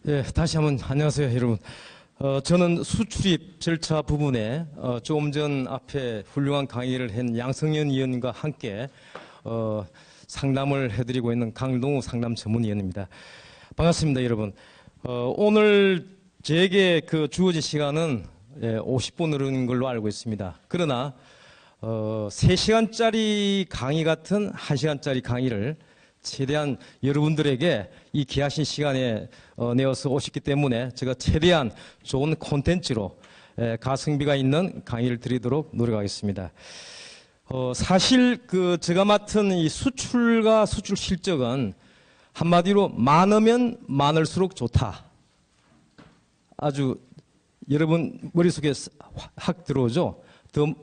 예, 다시 한번 안녕하세요, 여러분. 저는 수출입 절차 부분에 조금 전 앞에 훌륭한 강의를 한 양성현 위원과 함께 상담을 해드리고 있는 강동우 상담 전문위원입니다. 반갑습니다, 여러분. 오늘 제게 주어진 시간은 50분으로는 걸로 알고 있습니다. 그러나 3시간짜리 강의 같은 1시간짜리 강의를 최대한 여러분들에게 이 귀하신 시간에 내어서 오셨기 때문에 제가 최대한 좋은 콘텐츠로 가성비가 있는 강의를 드리도록 노력하겠습니다. 사실 제가 맡은 이 수출과 수출 실적은 한마디로 많으면 많을수록 좋다. 아주 여러분 머릿속에 확 들어오죠. The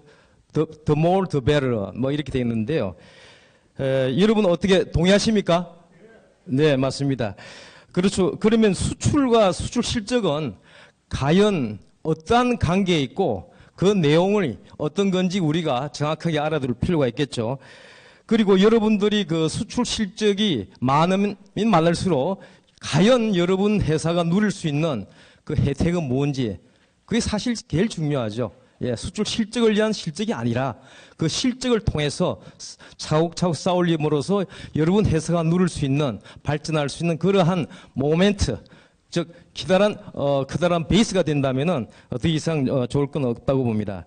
more the better 뭐 이렇게 되어 있는데요. 여러분 어떻게 동의하십니까? 네, 맞습니다. 그렇죠. 그러면 수출과 수출 실적은 과연 어떠한 관계에 있고 그 내용을 어떤 건지 우리가 정확하게 알아둘 필요가 있겠죠. 그리고 여러분들이 수출 실적이 많으면 많을수록 과연 여러분 회사가 누릴 수 있는 그 혜택은 뭔지 그게 사실 제일 중요하죠. 예, 수출 실적을 위한 실적이 아니라 그 실적을 통해서 차곡차곡 쌓아올림으로써 여러분 회사가 누릴 수 있는 발전할 수 있는 그러한 모멘트, 즉 커다란 베이스가 된다면은 더 이상 좋을 건 없다고 봅니다.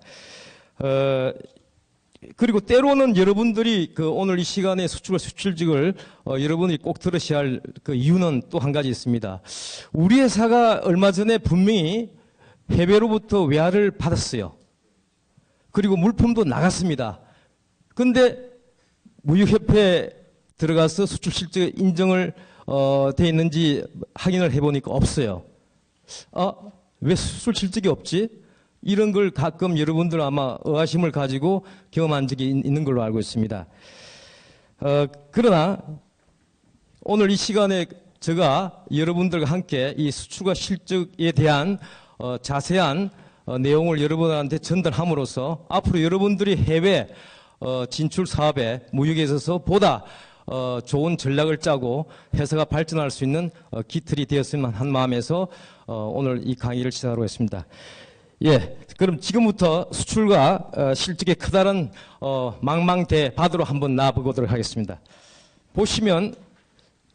그리고 때로는 여러분들이 오늘 이 시간에 수출과 수출직을 여러분들이 꼭 들으셔야 할 이유는 또 한 가지 있습니다. 우리 회사가 얼마 전에 분명히 해외로부터 외화를 받았어요. 그리고 물품도 나갔습니다. 근데 무역협회에 들어가서 수출 실적 인정을 돼 있는지 확인을 해보니까 없어요. 왜 수출 실적이 없지? 이런 걸 가끔 여러분들 아마 의아심을 가지고 경험한 적이 있는 걸로 알고 있습니다. 그러나 오늘 이 시간에 제가 여러분들과 함께 이 수출과 실적에 대한 자세한 내용을 여러분한테 전달함으로써 앞으로 여러분들이 해외 진출 사업에 무역에 있어서 보다 좋은 전략을 짜고 회사가 발전할 수 있는 기틀이 되었으면 한 마음에서 오늘 이 강의를 시작하도록 했습니다. 예, 그럼 지금부터 수출과 실적의 커다란 망망대 바다로 한번 나아보도록 하겠습니다. 보시면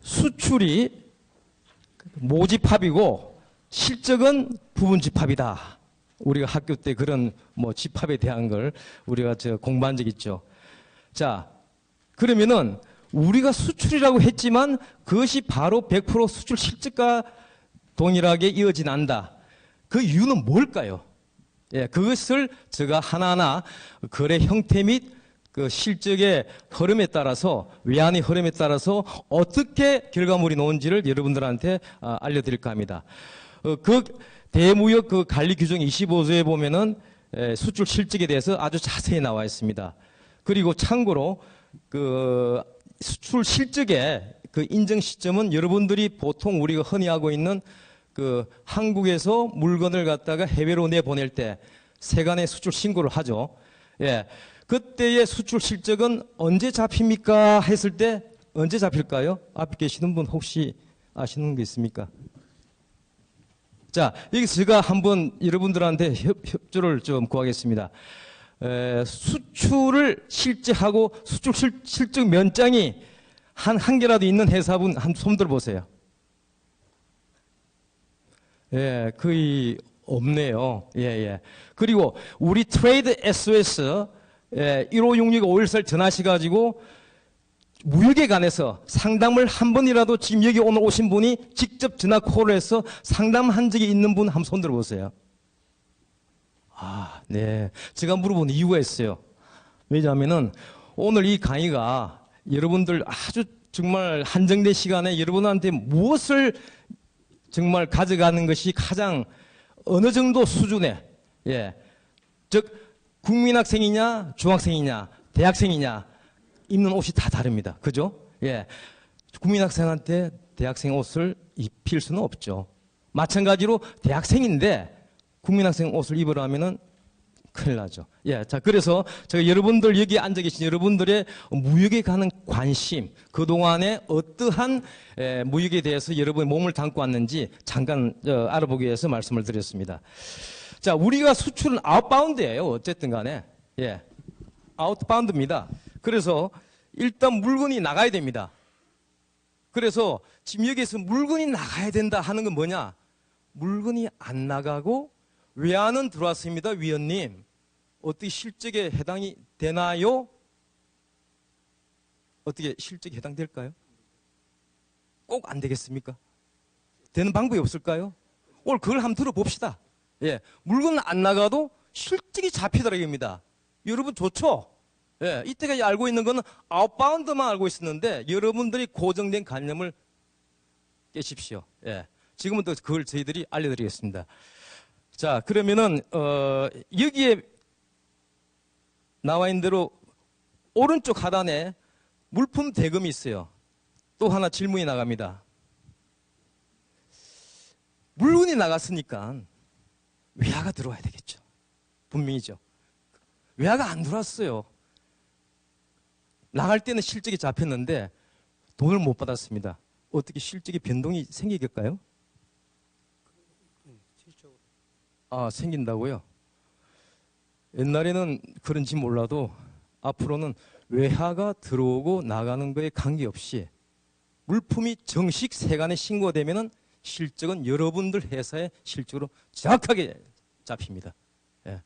수출이 모집합이고 실적은 부분집합이다. 우리가 학교 때 그런 집합에 대한 걸 우리가 공부한 적 있죠. 자, 그러면은 우리가 수출이라고 했지만 그것이 바로 100% 수출 실적과 동일하게 이어진 않는다. 그 이유는 뭘까요? 예, 그것을 제가 하나하나 거래 형태 및 그 실적의 흐름에 따라서 외환의 흐름에 따라서 어떻게 결과물이 나온지를 여러분들한테 알려드릴까 합니다. 대무역 관리 규정 25조에 보면은 수출 실적에 대해서 아주 자세히 나와 있습니다. 그리고 참고로 수출 실적의 인정 시점은 여러분들이 보통 우리가 흔히 하고 있는 한국에서 물건을 갖다가 해외로 내보낼 때 세관에 수출 신고를 하죠. 예. 그때의 수출 실적은 언제 잡힙니까? 했을 때 언제 잡힐까요? 앞에 계시는 분 혹시 아시는 게 있습니까? 자, 여기서 제가 한번 여러분들한테 협조를 좀 구하겠습니다. 수출을 실제하고 수출 실적 면장이 한 개라도 있는 회사분 한 손 들어보세요. 예, 거의 없네요. 예, 예. 그리고 우리 트레이드 SOS 1566-514를 전화하셔가지고 무역에 관해서 상담을 한 번이라도 지금 여기 오늘 오신 분이 직접 전화 콜을 해서 상담한 적이 있는 분 한번 손 들어보세요. 네. 제가 물어본 이유가 있어요. 왜냐하면은 오늘 이 강의가 여러분들 아주 정말 한정된 시간에 여러분한테 무엇을 정말 가져가는 것이 가장 어느 정도 수준의, 예. 즉, 국민학생이냐, 중학생이냐, 대학생이냐, 입는 옷이 다 다릅니다. 그죠? 예. 국민학생한테 대학생 옷을 입힐 수는 없죠. 마찬가지로 대학생인데 국민학생 옷을 입으라면은 큰일 나죠. 예, 자, 그래서 제가 여러분들, 여기 앉아 계신 여러분들의 무역에 가는 관심, 그동안에 어떠한 무역에 대해서 여러분의 몸을 담고 왔는지 잠깐 알아보기 위해서 말씀을 드렸습니다. 자, 우리가 수출은 아웃바운드예요. 어쨌든 간에. 예, 아웃바운드입니다. 그래서 일단 물건이 나가야 됩니다. 그래서 지금 여기에서 물건이 나가야 된다 하는 건 뭐냐? 물건이 안 나가고 외환은 들어왔습니다. 위원님, 어떻게 실적에 해당이 되나요? 어떻게 실적에 해당될까요? 꼭 안 되겠습니까? 되는 방법이 없을까요? 오늘 그걸 한번 들어봅시다. 예, 물건 안 나가도 실적이 잡히더라 이겁니다. 여러분 좋죠? 예, 이때까지 알고 있는 거는 아웃바운드만 알고 있었는데 여러분들이 고정된 관념을 깨십시오. 예, 지금은 또 그걸 저희들이 알려드리겠습니다. 자, 그러면은 여기에 나와 있는 대로 오른쪽 하단에 물품 대금이 있어요. 또 하나 질문이 나갑니다. 물건이 나갔으니까 외화가 들어와야 되겠죠. 분명히죠. 외화가 안 들어왔어요. 나갈 때는 실적이 잡혔는데 돈을 못 받았습니다. 어떻게 실적이 변동이 생기겠까요? 아, 생긴다고요? 옛날에는 그런지 몰라도 앞으로는 외화가 들어오고 나가는 거에 관계없이 물품이 정식 세관에 신고되면은 실적은 여러분들 회사의 실적으로 정확하게 잡힙니다. 예.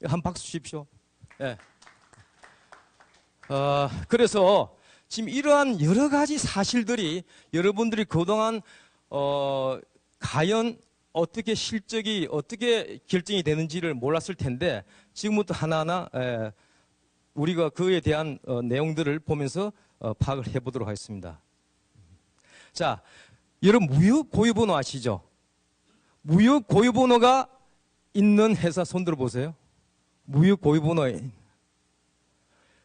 한 박수 주십시오. 예. 그래서 지금 이러한 여러 가지 사실들이 여러분들이 그동안 과연 어떻게 실적이 어떻게 결정이 되는지를 몰랐을 텐데 지금부터 하나하나 우리가 그에 대한 내용들을 보면서 파악을 해보도록 하겠습니다. 자, 여러분 무역 고유번호 아시죠? 무역 고유번호가 있는 회사 손들어 보세요. 무역 고유번호에.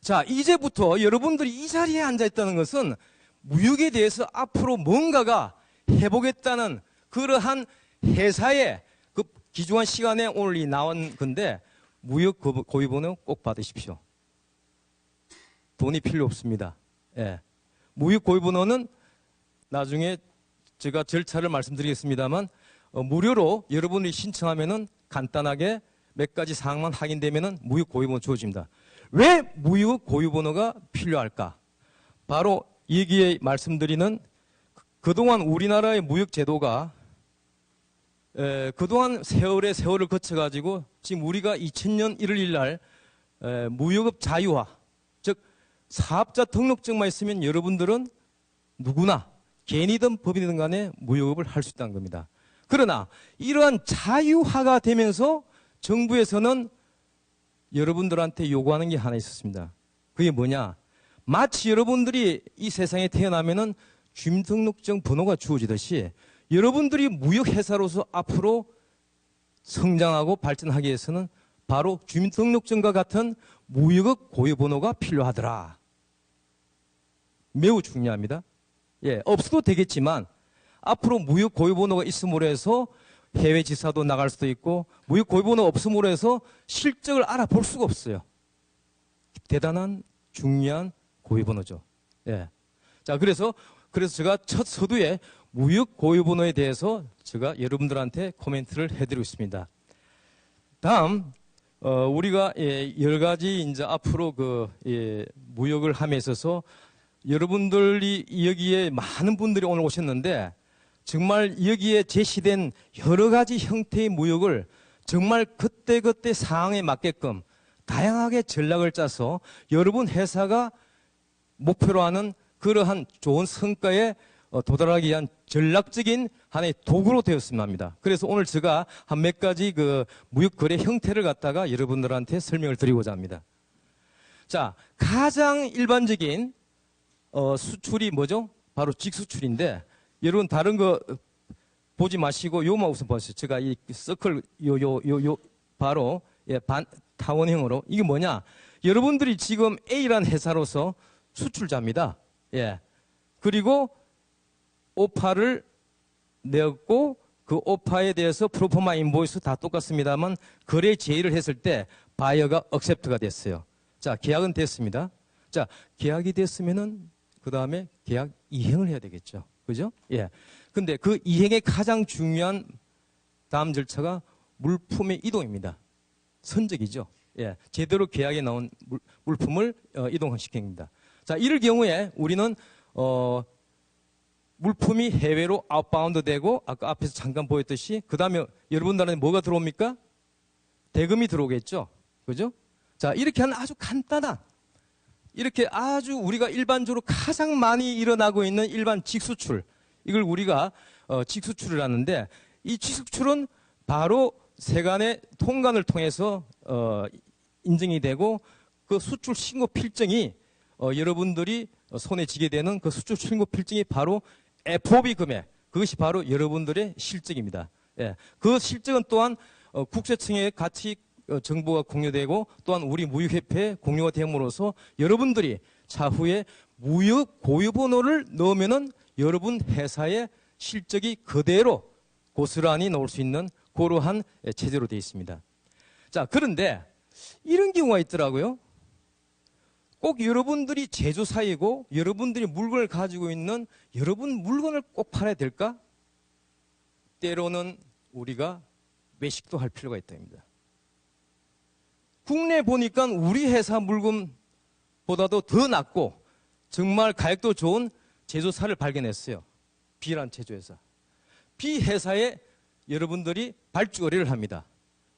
자, 이제부터 여러분들이 이 자리에 앉아 있다는 것은 무역에 대해서 앞으로 뭔가가 해보겠다는 그러한 회사의 그 귀중한 시간에 오늘 이 나온 건데 무역 고유번호 꼭 받으십시오. 돈이 필요 없습니다. 예. 무역 고유번호는 나중에 제가 절차를 말씀드리겠습니다만 무료로 여러분이 신청하면은 간단하게 몇 가지 사항만 확인되면은 무역 고유번호 주어집니다. 왜 무역 고유번호가 필요할까? 바로 여기에 말씀드리는 그동안 우리나라의 무역 제도가 그동안 세월을 거쳐가지고 지금 우리가 2000년 1월 1일 날 무역업 자유화, 즉 사업자 등록증만 있으면 여러분들은 누구나 개인이든 법인이든 간에 무역업을 할 수 있다는 겁니다. 그러나 이러한 자유화가 되면서 정부에서는 여러분들한테 요구하는 게 하나 있었습니다. 그게 뭐냐? 마치 여러분들이 이 세상에 태어나면은 주민등록증 번호가 주어지듯이 여러분들이 무역회사로서 앞으로 성장하고 발전하기 위해서는 바로 주민등록증과 같은 무역업 고유번호가 필요하더라. 매우 중요합니다. 예, 없어도 되겠지만 앞으로 무역 고유번호가 있음으로 해서 해외 지사도 나갈 수도 있고 무역 고유번호가 없음으로 해서 실적을 알아볼 수가 없어요. 대단한 중요한 고유번호죠. 예. 자, 그래서 제가 첫 서두에 무역 고유번호에 대해서 제가 여러분들한테 코멘트를 해드리고 있습니다. 다음 우리가 여러 가지 이제 앞으로 무역을 함에 있어서 여러분들이 여기에 많은 분들이 오늘 오셨는데 정말 여기에 제시된 여러 가지 형태의 무역을 정말 그때그때 상황에 맞게끔 다양하게 전략을 짜서 여러분 회사가 목표로 하는 그러한 좋은 성과에 도달하기 위한 전략적인 하나의 도구로 되었으면 합니다. 그래서 오늘 제가 한 몇 가지 무역 거래 형태를 갖다가 여러분들한테 설명을 드리고자 합니다. 자, 가장 일반적인 수출이 뭐죠? 바로 직수출인데 여러분 다른 거 보지 마시고 요만 우선 보세요. 제가 이 서클 요 바로 타원형으로 이게 뭐냐? 여러분들이 지금 A라는 회사로서 수출자입니다. 예. 그리고 오파를 내었고 그 오파에 대해서 프로포마 인보이스 다 똑같습니다만 거래 제의를 했을 때 바이어가 억셉트가 됐어요. 자, 계약은 됐습니다. 자, 계약이 됐으면은 그 다음에 계약 이행을 해야 되겠죠. 그죠? 예. 근데 그 이행의 가장 중요한 다음 절차가 물품의 이동입니다. 선적이죠. 예. 제대로 계약에 나온 물품을 이동시키는 겁니다. 자, 이럴 경우에 우리는 물품이 해외로 아웃바운드 되고 아까 앞에서 잠깐 보였듯이 그 다음에 여러분들한테 뭐가 들어옵니까? 대금이 들어오겠죠. 그죠? 자, 이렇게 하는 아주 간단한 이렇게 아주 우리가 일반적으로 가장 많이 일어나고 있는 일반 직수출 이걸 우리가 직수출을 하는데 이 직수출은 바로 세관의 통관을 통해서 인증이 되고 그 수출 신고 필증이 여러분들이 손에 쥐게 되는 그 수출 신고 필증이 바로 FOB 금액 그것이 바로 여러분들의 실적입니다. 예. 그 실적은 또한 국세청에 같이 정보가 공유되고 또한 우리 무역협회에 공유가 됨으로써 여러분들이 차후에 무역 고유번호를 넣으면은 여러분 회사의 실적이 그대로 고스란히 나올 수 있는 그러한 체제로 되어 있습니다. 자, 그런데 이런 경우가 있더라고요. 꼭 여러분들이 제조사이고 여러분들이 물건을 가지고 있는 여러분 물건을 꼭 팔아야 될까? 때로는 우리가 외식도 할 필요가 있답니다. 국내 보니까 우리 회사 물건보다도 더 낫고 정말 가격도 좋은 제조사를 발견했어요. B라는 제조회사. B 회사에 여러분들이 발주 의뢰를 합니다.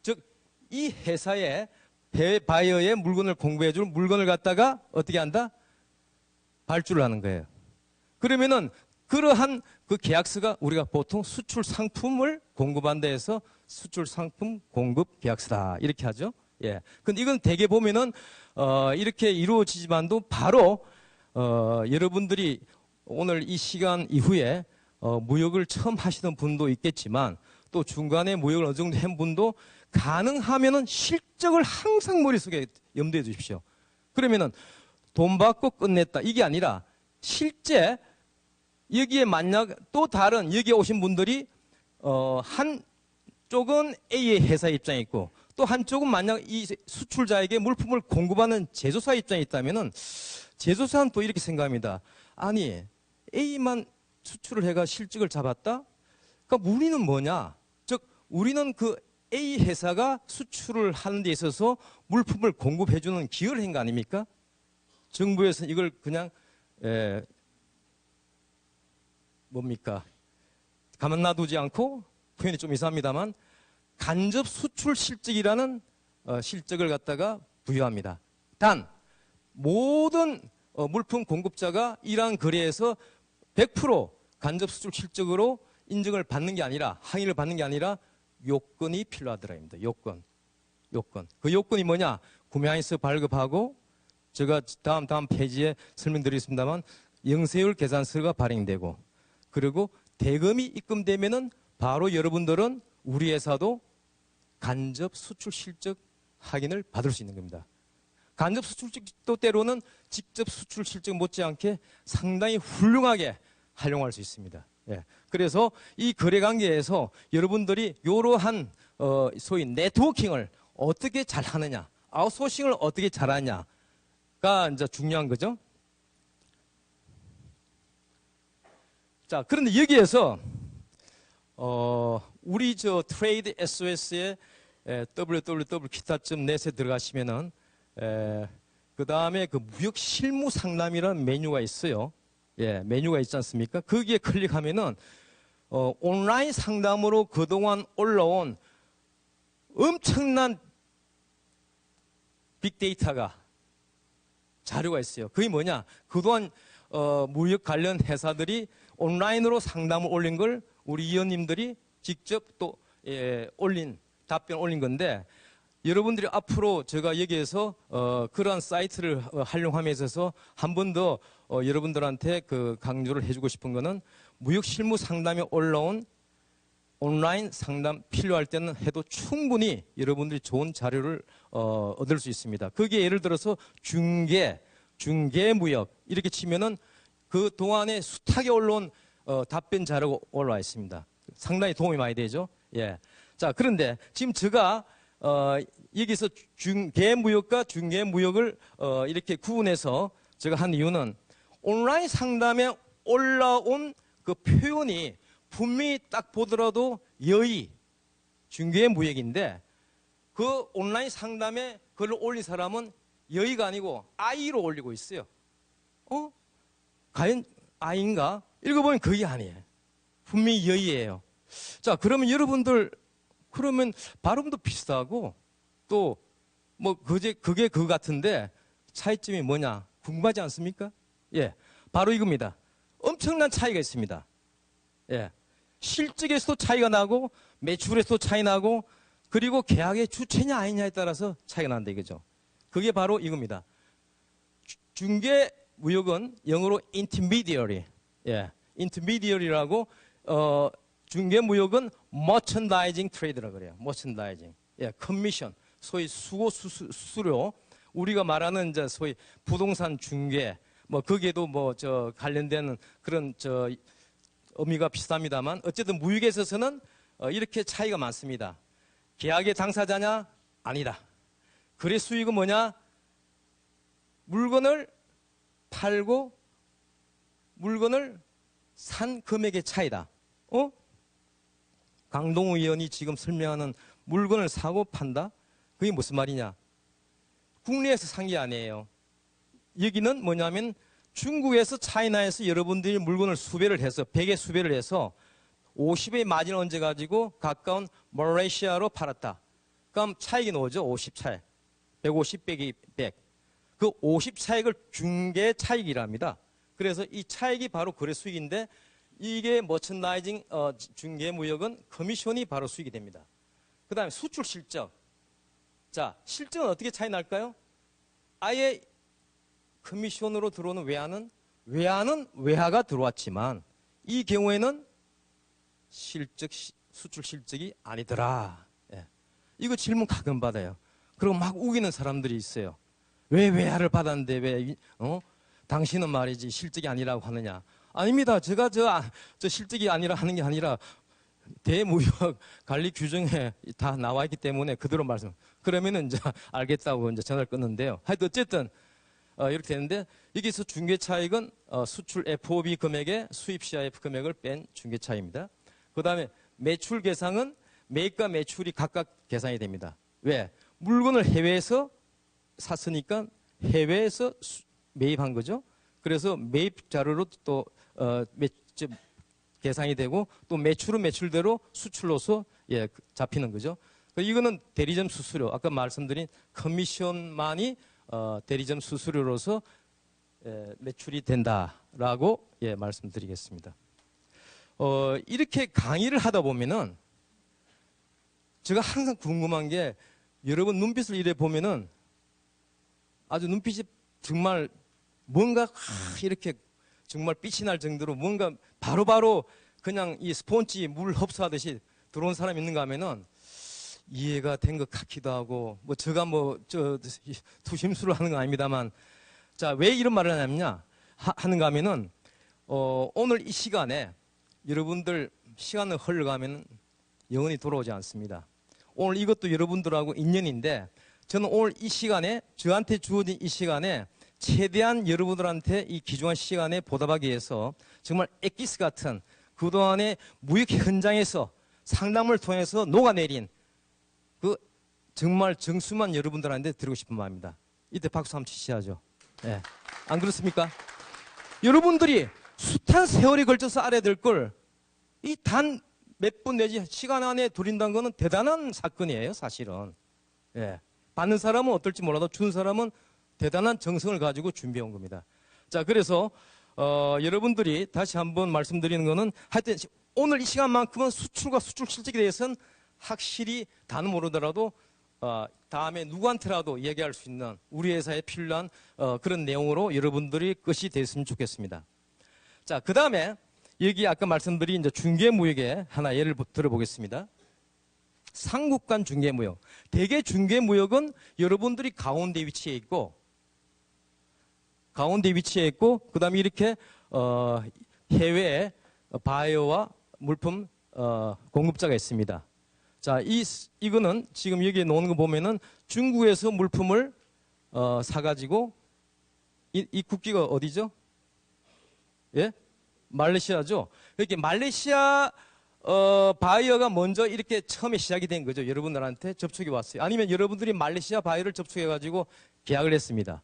즉, 이 회사에 해외 바이어의 물건을 공급해줄 물건을 갖다가 어떻게 한다? 발주를 하는 거예요. 그러면은 그러한 그 계약서가 우리가 보통 수출 상품을 공급한다 해서 수출 상품 공급 계약서다 이렇게 하죠. 예. 근데 이건 대개 보면은 이렇게 이루어지지만도 바로 여러분들이 오늘 이 시간 이후에 무역을 처음 하시던 분도 있겠지만 또 중간에 무역을 어느 정도 한 분도 가능하면은 실적을 항상 머릿속에 염두에 두십시오. 그러면은 돈 받고 끝냈다 이게 아니라 실제 여기에 만약 또 다른 여기에 오신 분들이 한쪽은 A의 회사 입장이 있고 또 한쪽은 만약 이 수출자에게 물품을 공급하는 제조사 입장이 있다면은 제조사는 또 이렇게 생각합니다. 아니 A만 수출을 해가 실적을 잡았다? 그러니까 우리는 뭐냐? 즉 우리는 그 A 회사가 수출을 하는 데 있어서 물품을 공급해주는 기여를 한 거 아닙니까? 정부에서는 이걸 그냥 뭡니까? 가만 놔두지 않고 표현이 좀 이상합니다만 간접 수출 실적이라는 실적을 갖다가 부여합니다. 단 모든 물품 공급자가 이러한 거래에서 100% 간접 수출 실적으로 인증을 받는 게 아니라 항의를 받는 게 아니라 요건이 필요하더라입니다. 요건. 그 요건이 뭐냐? 구매항의서 발급하고 제가 다음 페이지에 설명드리겠습니다만 영세율 계산서가 발행되고 그리고 대금이 입금되면은 바로 여러분들은 우리 회사도 간접 수출 실적 확인을 받을 수 있는 겁니다. 간접 수출 실적도 때로는 직접 수출 실적 못지않게 상당히 훌륭하게 활용할 수 있습니다. 예. 그래서 이 거래 관계에서 여러분들이 이러한 소위 네트워킹을 어떻게 잘 하느냐, 아웃소싱을 어떻게 잘 하냐가 이제 중요한 거죠. 자, 그런데 여기에서 우리 저 트레이드 SOS의 www.kita.net에 들어가시면은 그 다음에 그 무역 실무 상담이라는 메뉴가 있어요. 예, 메뉴가 있지 않습니까? 거기에 클릭하면은 온라인 상담으로 그동안 올라온 엄청난 빅데이터가 자료가 있어요. 그게 뭐냐? 그동안 무역 관련 회사들이 온라인으로 상담을 올린 걸 우리 위원님들이 직접 또 올린 답변 올린 건데 여러분들이 앞으로 제가 여기에서 그러한 사이트를 활용함에 있어서 한 번 더 여러분들한테 그 강조를 해주고 싶은 거는 무역 실무 상담에 올라온 온라인 상담 필요할 때는 해도 충분히 여러분들이 좋은 자료를 얻을 수 있습니다. 거기에 예를 들어서 중개무역 이렇게 치면은 그 동안에 숱하게 올라온 답변 자료가 올라와 있습니다. 상당히 도움이 많이 되죠. 예. 자, 그런데 지금 제가 여기서 중개무역과 중개무역을 이렇게 구분해서 제가 한 이유는 온라인 상담에 올라온 그 표현이 분명히 딱 보더라도 여의, 중개무역인데 그 온라인 상담에 글을 올린 사람은 여의가 아니고 아이로 올리고 있어요. 과연 아이인가? 읽어보면 그게 아니에요. 분명히 여의예요. 자, 그러면 여러분들, 그러면 발음도 비슷하고 또 뭐 그게 그거 같은데 차이점이 뭐냐 궁금하지 않습니까? 예, 바로 이겁니다. 엄청난 차이가 있습니다. 예, 실적에서도 차이가 나고 매출에서도 차이 나고 그리고 계약의 주체냐 아니냐에 따라서 차이가 난다 이거죠. 그게 바로 이겁니다. 중개 무역은 영어로 intermediary, 예, intermediary라고 중개 무역은 merchandising trade라고 그래요. merchandising, 예, 커미션, 소위 수고 수수료, 우리가 말하는 이제 소위 부동산 중개, 뭐 거기에도 뭐 저 관련된 그런 저 의미가 비슷합니다만 어쨌든 무역에 있어서는 이렇게 차이가 많습니다. 계약의 당사자냐? 아니다. 거래 수익은 뭐냐? 물건을 팔고 물건을 산 금액의 차이다. 강동우 의원이 지금 설명하는 물건을 사고 판다? 그게 무슨 말이냐? 국내에서 산 게 아니에요. 여기는 뭐냐면 중국에서 차이나에서 여러분들이 물건을 수배를 해서 100의 수배를 해서 50의 마진을 얹어 가지고 가까운 말레이시아로 팔았다. 그럼 차익이 나오죠. 50 차익. 150 빼기 100. 그 50 차익을 중개 차익이라 합니다. 그래서 이 차익이 바로 거래 수익인데 이게 머천다이징 중개 무역은 커미션이 바로 수익이 됩니다. 그 다음에 수출 실적. 자, 실적은 어떻게 차이 날까요? 아예 커미션으로 들어오는 외화는 외화가 들어왔지만 이 경우에는 수출 실적이 아니더라. 예. 이거 질문 가끔 받아요. 그리고 막 우기는 사람들이 있어요. 왜 외화를 받았는데 왜 당신은 말이지 실적이 아니라고 하느냐? 아닙니다. 제가 저 실적이 아니라 하는 게 아니라 대무역 관리 규정에 다 나와 있기 때문에 그대로 말씀. 그러면은 이제 알겠다고 이제 전화를 끊는데요. 하여튼 어쨌든 이렇게 되는데 여기서 중개 차익은 수출 FOB 금액에 수입 CIF 금액을 뺀 중개 차익입니다. 그 다음에 매출 계상은 매입과 매출이 각각 계산이 됩니다. 왜? 물건을 해외에서 샀으니까 해외에서 매입한 거죠. 그래서 매입 자료로 또 계산이 되고 또 매출은 매출대로 수출로서 잡히는 거죠. 이거는 대리점 수수료, 아까 말씀드린 커미션만이 대리점 수수료로서 매출이 된다라고 말씀드리겠습니다. 이렇게 강의를 하다 보면은 제가 항상 궁금한 게 여러분 눈빛을 이래 보면은 아주 눈빛이 정말 뭔가 이렇게 정말 빛이 날 정도로 뭔가 바로바로 그냥 이 스폰지 물 흡수하듯이 들어온 사람이 있는가 하면은 이해가 된 것 같기도 하고 뭐 제가 투심수를 하는 건 아닙니다만 자, 왜 이런 말을 하는가 하면은 오늘 이 시간에 여러분들 시간을 흘러가면 영원히 돌아오지 않습니다. 오늘 이것도 여러분들하고 인연인데 저는 오늘 이 시간에 저한테 주어진 이 시간에 최대한 여러분들한테 이 귀중한 시간에 보답하기 위해서 정말 엑기스 같은 그동안의 무역 현장에서 상담을 통해서 녹아내린 그 정말 정수만 여러분들한테 드리고 싶은 마음입니다. 이때 박수 한번 치셔야죠. 네. 안 그렇습니까? 여러분들이 숱한 세월이 걸쳐서 알아야 될 걸 이 단 몇 분 내지 시간 안에 드린다는 거는 대단한 사건이에요, 사실은. 예. 받는 사람은 어떨지 몰라도 준 사람은 대단한 정성을 가지고 준비해 온 겁니다. 자, 그래서 여러분들이 다시 한번 말씀드리는 거는 하여튼 오늘 이 시간만큼은 수출과 수출 실적에 대해서는 확실히 다는 모르더라도 다음에 누구한테라도 얘기할 수 있는 우리 회사에 필요한 그런 내용으로 여러분들이 것이 됐으면 좋겠습니다. 자, 그 다음에 여기 아까 말씀드린 이제 중개무역에 하나 예를 들어보겠습니다. 상국간 중개무역. 대개 중개무역은 여러분들이 가운데 위치해 있고, 그 다음에 이렇게 해외에 바이어와 물품 공급자가 있습니다. 자, 이거는 지금 여기에 놓은 거 보면은 중국에서 물품을 사가지고 이 국기가 어디죠? 예? 말레이시아죠. 이렇게 말레이시아 바이어가 먼저 이렇게 처음에 시작이 된 거죠. 여러분들한테 접촉이 왔어요. 아니면 여러분들이 말레이시아 바이어를 접촉해가지고 계약을 했습니다.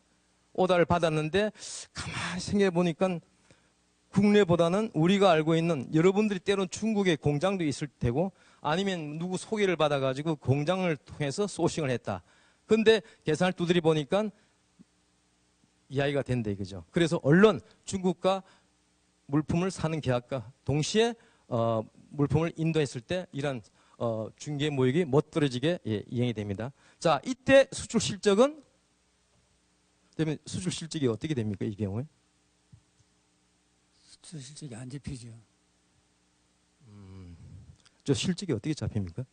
오다를 받았는데 가만히 생각해 보니까 국내보다는 우리가 알고 있는 여러분들이 때론 중국에 공장도 있을 테고 아니면 누구 소개를 받아가지고 공장을 통해서 소싱을 했다. 근데 계산을 두드려 보니까 이야기가 된다 이거죠. 그래서 얼른 중국과 물품을 사는 계약과 동시에 물품을 인도했을 때 이런 중개 모욕이 멋들어지게 이행이 됩니다. 자, 이때 수출 실적은 그러면 수출 실적이 어떻게 됩니까 이 경우에? 수출 실적이 안 잡히죠. 저 실적이 어떻게 잡힙니까?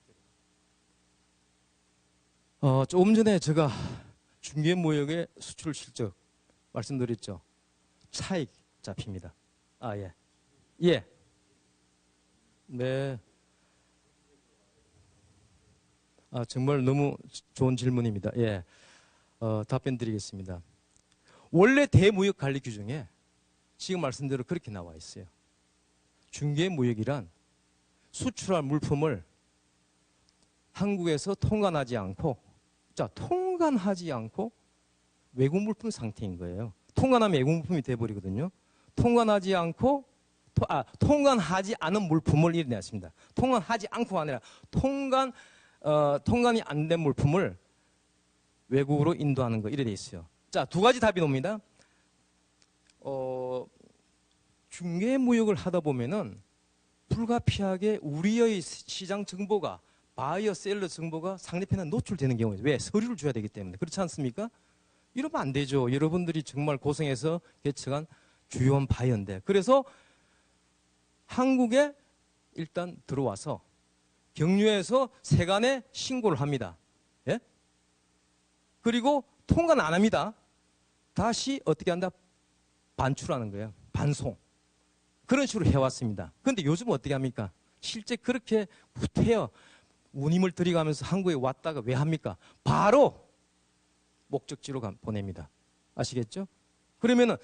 조금 전에 제가 중개 모욕의 수출 실적 말씀드렸죠. 차익 잡힙니다. 아, 예. 예. 네. 아, 정말 너무 좋은 질문입니다. 예. 답변 드리겠습니다. 원래 대무역 관리 규정에 지금 말씀대로 그렇게 나와 있어요. 중개무역이란 수출할 물품을 한국에서 통관하지 않고, 자, 통관하지 않고 외국 물품 상태인 거예요. 통관하면 외국 물품이 돼버리거든요. 통관하지 않고, 통관하지 않은 물품을 일어났습니다. 통관하지 않고가 아니라 통관이 안 된 물품을 외국으로 인도하는 거 이래 돼 있어요. 자, 두 가지 답이 옵니다. 중개무역을 하다 보면은 불가피하게 우리의 시장 정보가 바이어 셀러 정보가 상대편에 노출되는 경우에 왜? 서류를 줘야 되기 때문에. 그렇지 않습니까? 이러면 안 되죠. 여러분들이 정말 고생해서 개척한 주요한 바이어인데. 그래서 한국에 일단 들어와서 경유해서 세관에 신고를 합니다. 예? 그리고 통관 안 합니다. 다시 어떻게 한다? 반출하는 거예요. 반송. 그런 식으로 해왔습니다. 그런데 요즘은 어떻게 합니까? 실제 그렇게 후퇴어 운임을 들이가면서 한국에 왔다가 왜 합니까? 바로 목적지로 보냅니다. 아시겠죠? 그러면은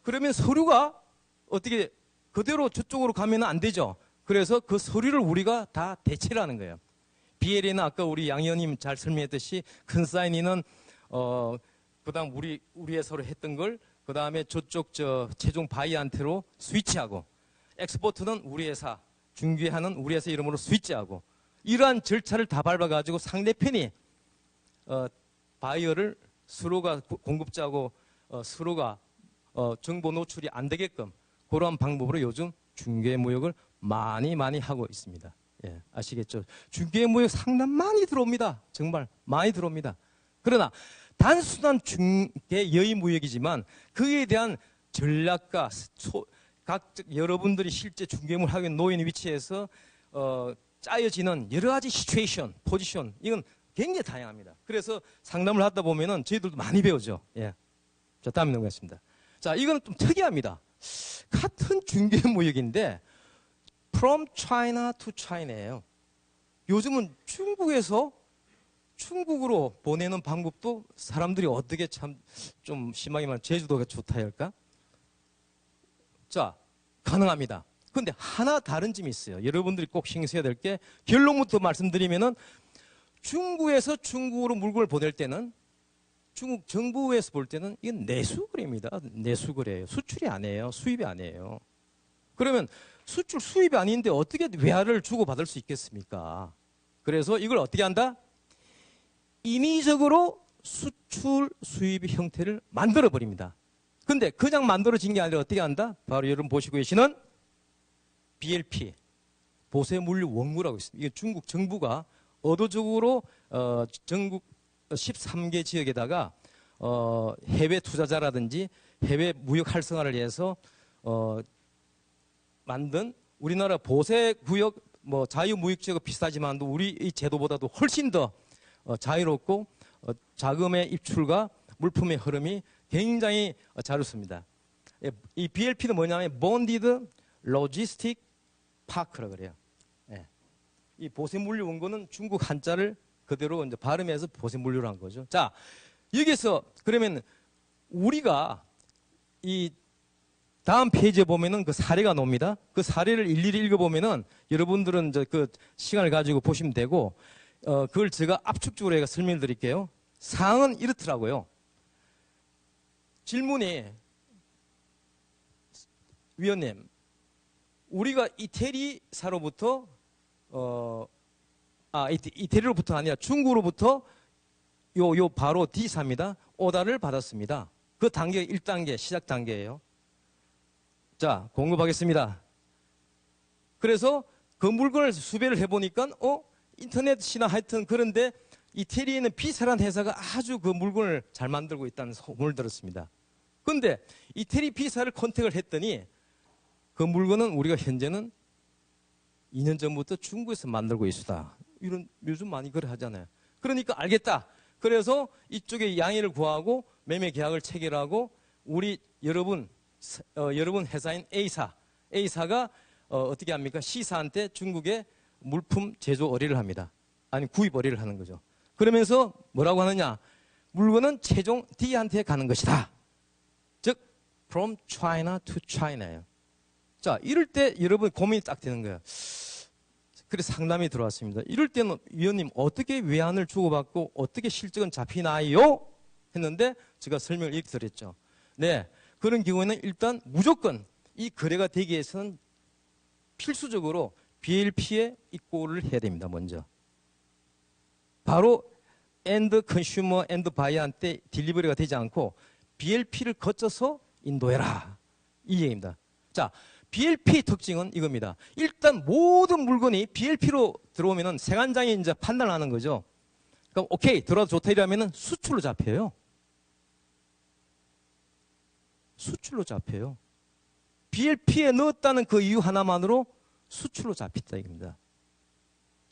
그러면 서류가 어떻게 그대로 저쪽으로 가면 안 되죠. 그래서 그 서류를 우리가 다 대체를 하는 거예요. BL에는 아까 우리 양 의원님 잘 설명했듯이 컨사이니는 그다음 우리 회사로 했던 걸 그다음에 저쪽 최종 바이한테로 스위치하고 엑스포트는 우리 회사 중개하는 우리 회사 이름으로 스위치하고 이러한 절차를 다 밟아가지고 상대편이 바이어를 서로가 공급자하고 서로가 정보 노출이 안 되게끔 그러한 방법으로 요즘 중개무역을 많이 하고 있습니다. 예, 아시겠죠? 중개무역 상당 많이 들어옵니다. 정말 많이 들어옵니다. 그러나 단순한 중개 여의무역이지만 그에 대한 전략과 여러분들이 실제 중개무역을 하게 놓인 위치에서 짜여지는 여러 가지 시츄에이션, 포지션 이건 굉장히 다양합니다. 그래서 상담을 하다 보면은 저희들도 많이 배우죠. 예. 자, 다음 넘어가겠습니다. 자, 이거는 좀 특이합니다. 같은 중개무역인데 from China to China예요. 요즘은 중국에서 중국으로 보내는 방법도 사람들이 어떻게 참 좀 심하게 말하면 제주도가 좋다 할까? 자, 가능합니다. 그런데 하나 다른 점이 있어요. 여러분들이 꼭 신경 써야 될 게 결론부터 말씀드리면은 중국에서 중국으로 물건을 보낼 때는 중국 정부에서 볼 때는 이건 내수거래입니다. 내수거래예요. 수출이 아니에요. 수입이 아니에요. 그러면 수출 수입이 아닌데 어떻게 외화를 주고받을 수 있겠습니까? 그래서 이걸 어떻게 한다? 인위적으로 수출 수입의 형태를 만들어 버립니다. 근데 그냥 만들어진 게 아니라 어떻게 한다? 바로 여러분 보시고 계시는 BLP 보세물류 원구라고 있습니다. 이게 중국 정부가 의도적으로 전국 13개 지역에다가 해외 투자자라든지 해외 무역 활성화를 위해서 만든 우리나라 보세구역 자유무역지역과 비슷하지만 우리 이 제도보다도 훨씬 더 자유롭고 자금의 입출과 물품의 흐름이 굉장히 자유롭습니다. 이 BLP는 뭐냐면 Bonded Logistic Park라고 그래요. 예. 이 보세물류 원고는 중국 한자를 그대로 이제 발음해서 보세물류를 한 거죠. 자, 여기서 그러면 우리가 이 다음 페이지에 보면은 그 사례가 나옵니다. 그 사례를 일일이 읽어보면은 여러분들은 이제 그 시간을 가지고 보시면 되고, 그걸 제가 압축적으로 제가 설명을 드릴게요. 사항은 이렇더라고요. 질문이, 위원님, 우리가 이태리사로부터, 이태리로부터 아니라 중국으로부터 요 바로 D사입니다. 오다를 받았습니다. 그 단계 1단계, 시작 단계예요. 자, 공급하겠습니다. 그래서 그 물건을 수배를 해보니까, 인터넷이나 하여튼 그런데 이태리에 있는 B사라는 회사가 아주 그 물건을 잘 만들고 있다는 소문을 들었습니다. 근데 이태리 B사를 컨택을 했더니 그 물건은 우리가 현재는 2년 전부터 중국에서 만들고 있다. 이런, 요즘 많이 그래 하잖아요. 그러니까 알겠다. 그래서 이쪽에 양해를 구하고 매매 계약을 체결하고 우리 여러분 회사인 A사가 어떻게 합니까? C사한테 중국에 물품 제조 의뢰를 합니다. 아니 구입 의뢰를 하는 거죠. 그러면서 뭐라고 하느냐? 물건은 최종 D한테 가는 것이다. 즉 from China to China예요. 자, 이럴 때 여러분 고민이 딱 되는 거예요. 그래서 상담이 들어왔습니다. 이럴 때는 위원님 어떻게 외환을 주고받고 어떻게 실적은 잡히나요? 했는데 제가 설명을 이렇게 드렸죠. 네, 그런 경우에는 일단 무조건 이 거래가 되기 위해서는 필수적으로 BLP에 입고를 해야 됩니다. 먼저. 바로 엔드 컨슈머 엔드 바이어한테 딜리버리가 되지 않고 BLP를 거쳐서 인도해라. 이 얘기입니다. 자, BLP 특징은 이겁니다. 일단 모든 물건이 BLP로 들어오면은 세관장이 이제 판단을 하는 거죠. 그럼 오케이 들어와도 좋다 이러면은 수출로 잡혀요. 수출로 잡혀요. BLP에 넣었다는 그 이유 하나만으로 수출로 잡혔다 이겁니다.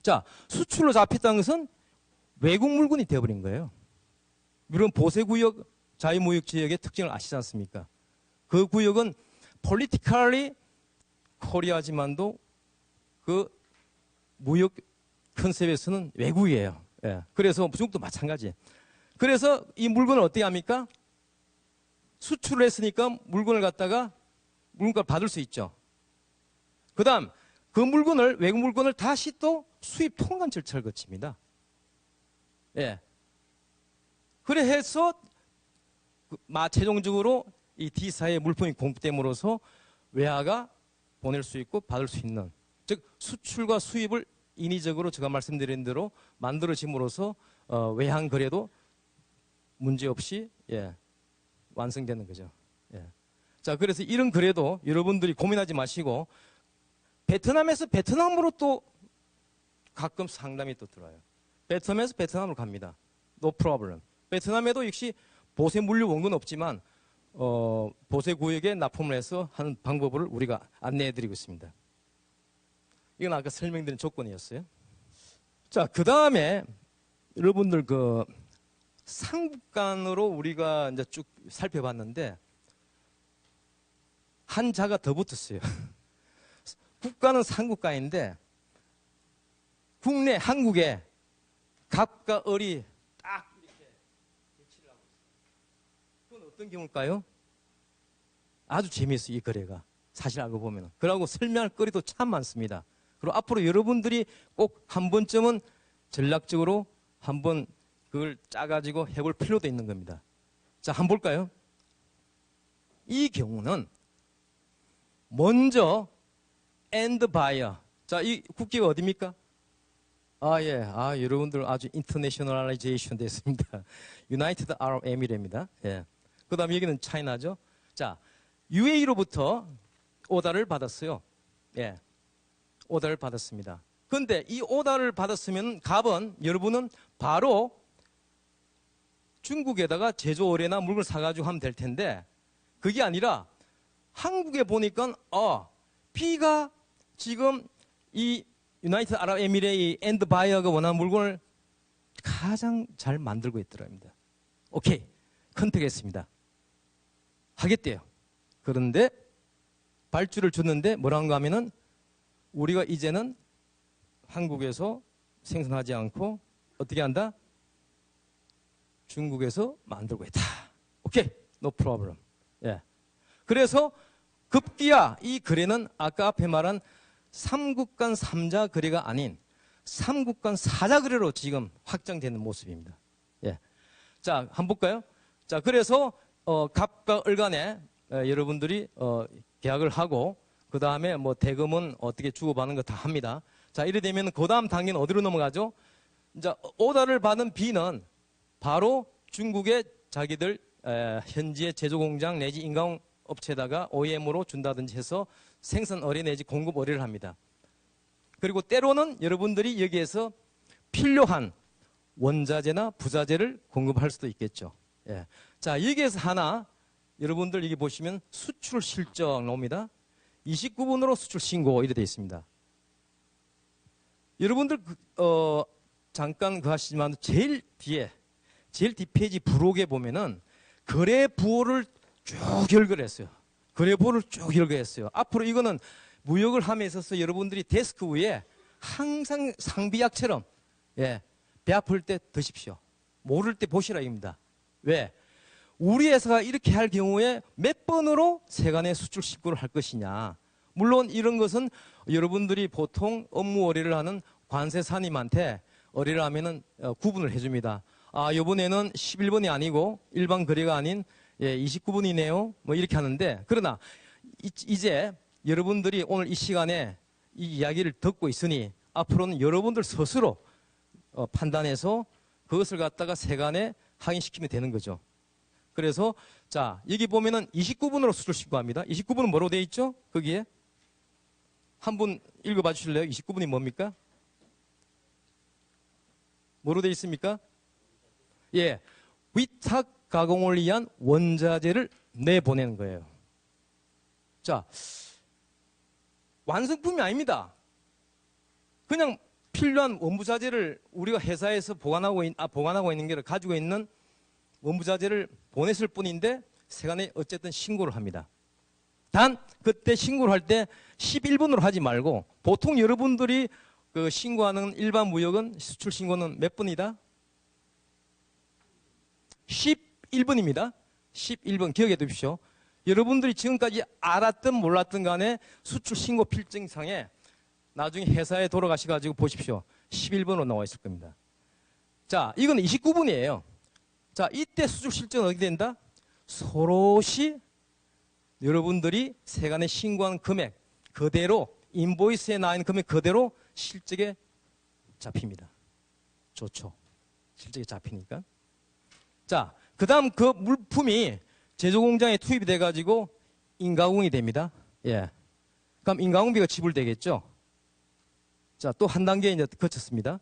자, 수출로 잡혔다는 것은 외국 물건이 되어버린 거예요. 물론 보세구역, 자유무역지역의 특징을 아시지 않습니까? 그 구역은 politically 코리아지만도 그 무역 컨셉에서는 외국이에요. 예. 그래서 중국도 마찬가지. 그래서 이 물건을 어떻게 합니까? 수출을 했으니까 물건을 갖다가 물건을 받을 수 있죠. 그 다음 그 물건을 외국 물건을 다시 또 수입 통관 절차를 거칩니다. 예. 그래 해서 최종적으로 이 D사의 물품이 공급됨으로써 외화가 보낼 수 있고 받을 수 있는, 즉 수출과 수입을 인위적으로 제가 말씀드린 대로 만들어짐으로써 외환 거래도 문제없이 완성되는 거죠. 예. 자, 그래서 이런 거래도 여러분들이 고민하지 마시고 베트남에서 베트남으로 또 가끔 상담이 또 들어와요. 베트남에서 베트남으로 갑니다. No problem. 베트남에도 역시 보세 물류 원고는 없지만 보세 구역에 납품을 해서 하는 방법을 우리가 안내해드리고 있습니다. 이건 아까 설명드린 조건이었어요. 자, 그 다음에 여러분들 그 상국간으로 우리가 이제 쭉 살펴봤는데 한자가 더 붙었어요. 국가는 상국가인데 국내 한국에 갑과 을이 딱 이렇게 배치를 하고 있어요. 그건 어떤 경우일까요? 아주 재미있어요, 이 거래가. 사실 알고 보면. 그러고 설명할 거리도 참 많습니다. 그리고 앞으로 여러분들이 꼭 한 번쯤은 전략적으로 한번 그걸 짜가지고 해볼 필요도 있는 겁니다. 자, 한번 볼까요? 이 경우는 먼저 end buyer. 자, 이 국기가 어디입니까? 여러분들 아주 인터내셔널라이제이션 됐습니다. 유나이티드 아랍 에미레입니다. 예. 그 다음 여기는 차이나죠. 자, UAE로부터 오다를 받았어요. 예. 오다를 받았습니다. 근데 이 오다를 받았으면 갑은 여러분은 바로 중국에다가 제조 의뢰나 물건을 사가지고 하면 될 텐데 그게 아니라 한국에 보니까 B가 지금 이 유나이티드 아랍 에미레이 엔드 바이어가 원하는 물건을 가장 잘 만들고 있더랍니다. 오케이, 컨택했습니다. 하겠대요. 그런데 발주를 줬는데 뭐라는가 하면은 우리가 이제는 한국에서 생산하지 않고 어떻게 한다? 중국에서 만들고 있다. 오케이, no problem. 예. 그래서 급기야 이 거래는 아까 앞에 말한 3국 간 3자 거래가 아닌 3국 간 4자 거래로 지금 확장되는 모습입니다. 예. 자, 한번 볼까요? 자, 그래서 갑과 을 간에 여러분들이 계약을 하고 그 다음에 뭐 대금은 어떻게 주고받는 거 다 합니다. 자, 이래 되면 그 다음 단계는 어디로 넘어가죠? 이제 오다를 받은 B는 바로 중국의 자기들 현지의 제조공장 내지 인강업체에다가 OEM으로 준다든지 해서 생산 의뢰 내지 공급 의뢰를 합니다. 그리고 때로는 여러분들이 여기에서 필요한 원자재나 부자재를 공급할 수도 있겠죠. 예. 자, 여기에서 하나 여러분들 여기 보시면 수출 실적 나옵니다. 29번으로 수출 신고 이렇게 되어 있습니다. 여러분들 잠깐 하시지만 제일 뒷페이지 부록에 보면은 거래 부호를 쭉 열거를 했어요. 거래 부호를 쭉 열거했어요. 앞으로 이거는 무역을 함에 있어서 여러분들이 데스크 위에 항상 상비약처럼 예, 배 아플 때 드십시오. 모를 때 보시라 입니다. 왜? 우리 회사가 이렇게 할 경우에 몇 번으로 세간의 수출 신고를 할 것이냐. 물론 이런 것은 여러분들이 보통 업무 의뢰를 하는 관세사님한테 의뢰를 하면은 구분을 해줍니다. 아, 이번에는 11번이 아니고 일반 거래가 아닌 29번이네요. 뭐 이렇게 하는데, 그러나 이제 여러분들이 오늘 이 시간에 이 이야기를 듣고 있으니 앞으로는 여러분들 스스로 판단해서 그것을 갖다가 세간에 확인시키면 되는 거죠. 그래서 자, 여기 보면은 29번으로 수출 신고합니다. 29번은 뭐로 되어 있죠? 거기에 한분 읽어봐 주실래요? 29번이 뭡니까? 뭐로 되어 있습니까? 예, 위탁 가공을 위한 원자재를 내보내는 거예요. 자, 완성품이 아닙니다. 그냥 필요한 원부자재를 우리가 회사에서 보관하고 있는 게 가지고 있는 원부자재를 보냈을 뿐인데 세간에 어쨌든 신고를 합니다. 단 그때 신고를 할 때 11번으로 하지 말고 보통 여러분들이 그 신고하는 일반 무역은 수출 신고는 몇 번이다? 11번입니다. 11번 기억해 두십시오. 여러분들이 지금까지 알았든 몰랐든 간에 수출 신고 필증상에 나중에 회사에 돌아가셔가지고 보십시오. 11번으로 나와 있을 겁니다. 자, 이건 29번이에요. 자, 이때 수출 실적은 어떻게 된다? 서로시 여러분들이 세간에 신고한 금액 그대로 인보이스에 나와 있는 금액 그대로 실적에 잡힙니다. 좋죠. 실적에 잡히니까. 자, 그 다음 그 물품이 제조공장에 투입이 돼가지고 인가공이 됩니다. 예. 그럼 인가공비가 지불되겠죠. 자, 또 한 단계 이제 거쳤습니다.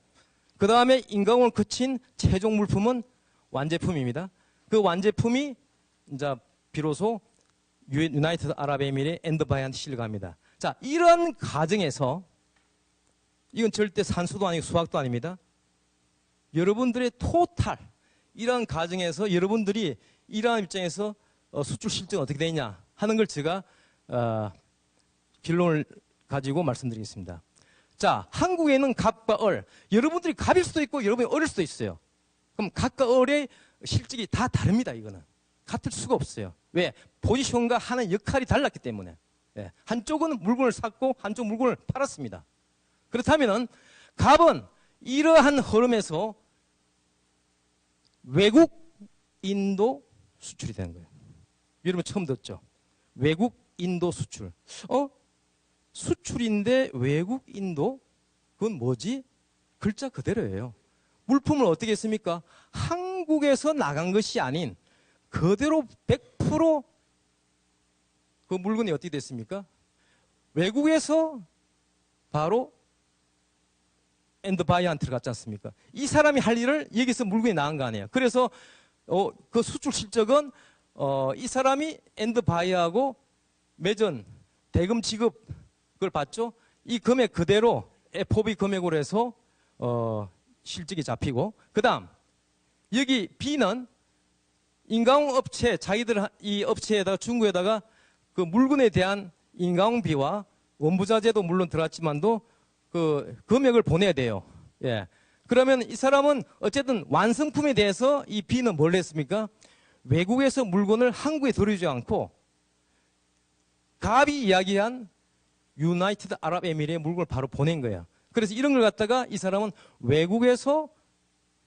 그 다음에 인가공을 거친 최종 물품은 완제품입니다. 그 완제품이 이제 비로소 유나이티드 아랍에미리 앤드 바이한테 실려갑니다. 자, 이런 과정에서 이건 절대 산수도 아니고 수학도 아닙니다. 여러분들의 토탈 이러한 과정에서 여러분들이 이러한 입장에서 수출 실적은 어떻게 되느냐 하는 걸 제가 결론을 가지고 말씀드리겠습니다. 자, 한국에는 갑과 을, 여러분들이 갑일 수도 있고 여러분이 을일 수도 있어요. 그럼 갑과 을의 실적이 다 다릅니다. 이거는 같을 수가 없어요. 왜? 포지션과 하는 역할이 달랐기 때문에. 예. 한쪽은 물건을 샀고 한쪽 물건을 팔았습니다. 그렇다면은 갑은 이러한 흐름에서 외국 인도 수출이 되는 거예요. 여러분 처음 듣죠? 외국 인도 수출. 수출인데 외국 인도? 그건 뭐지? 글자 그대로예요. 물품을 어떻게 했습니까? 한국에서 나간 것이 아닌 그대로 100% 그 물건이 어떻게 됐습니까? 외국에서 바로 엔드바이한테를 갔지 않습니까? 이 사람이 할 일을 여기서 물건이 나간 거 아니에요. 그래서 그 수출 실적은 이 사람이 엔드바이하고 맺은 대금 지급 그걸 받죠. 이 금액 그대로 FOB 금액으로 해서 실적이 잡히고, 그 다음 여기 B는 인가공 업체, 자기들 이 업체에다가 중국에다가 그 물건에 대한 인가공비와 원부자재도 물론 들어갔지만도 그 금액을 보내야 돼요. 예. 그러면 이 사람은 어쨌든 완성품에 대해서 이 B는 뭘 했습니까? 외국에서 물건을 한국에 들여오지 않고 갑이 이야기한 유나이티드 아랍에미리의 물건을 바로 보낸 거예요. 그래서 이런 걸 갖다가 이 사람은 외국에서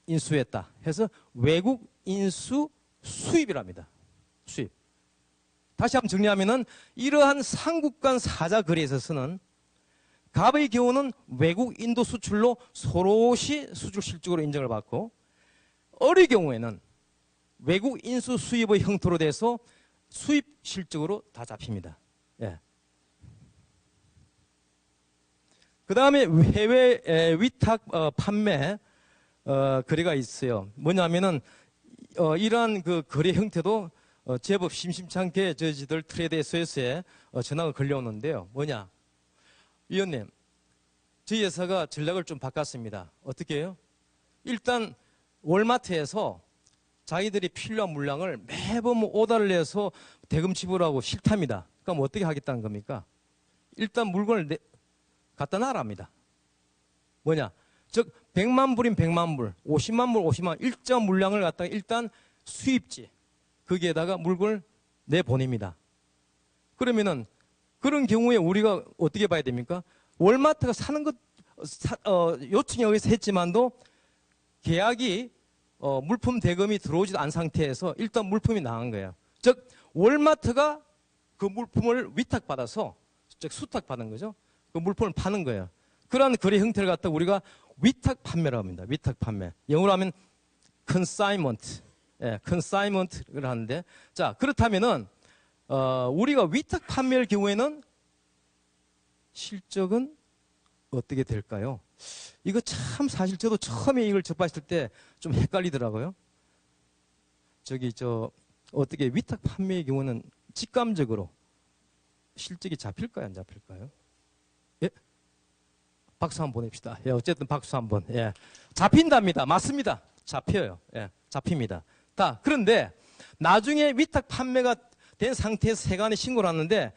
인수했다 해서 외국 인수 수입이랍니다. 수입. 다시 한번 정리하면은 이러한 상국 간 사자 거래에 있어서는 갑의 경우는 외국 인도 수출로 소롯이 수출 실적으로 인정을 받고 을의 경우에는 외국 인수 수입의 형태로 돼서 수입 실적으로 다 잡힙니다. 예. 그 다음에 해외 위탁 판매 거래가 있어요. 뭐냐면은 이러한 그 거래 형태도 제법 심심찮게 저희들 트레이드 SOS에 전화가 걸려오는데요. 뭐냐? 위원님, 저희 회사가 전략을 좀 바꿨습니다. 어떻게 해요? 일단 월마트에서 자기들이 필요한 물량을 매번 오더를 내서 대금 지불하고 싫답니다. 그럼 어떻게 하겠다는 겁니까? 일단 물건을 갖다 놔랍니다. 뭐냐? 즉 100만 불인 100만 불, 50만 불 50만 일정 물량을 갖다가 일단 수입지 거기에다가 물건을 내보냅니다. 그러면은 그런 경우에 우리가 어떻게 봐야 됩니까? 월마트가 사는 것 요청이 여기서 했지만도 계약이 물품 대금이 들어오지도 않은 상태에서 일단 물품이 나간 거예요. 즉 월마트가 그 물품을 위탁받아서 즉 수탁받은 거죠. 그 물품을 파는 거예요. 그러한 거래 형태를 갖다 우리가 위탁 판매라고 합니다. 위탁 판매. 영어로 하면 consignment. 예, consignment를 하는데 자 그렇다면은 우리가 위탁 판매할 경우에는 실적은 어떻게 될까요? 이거 참 사실 저도 처음에 이걸 접했을 때 좀 헷갈리더라고요. 어떻게 위탁 판매의 경우는 직감적으로 실적이 잡힐까요? 안 잡힐까요? 예? 박수 한번 보냅시다. 예, 어쨌든 박수 한번. 예. 잡힌답니다. 맞습니다. 잡혀요. 예, 잡힙니다. 그런데 나중에 위탁 판매가 된 상태에서 세관에 신고를 하는데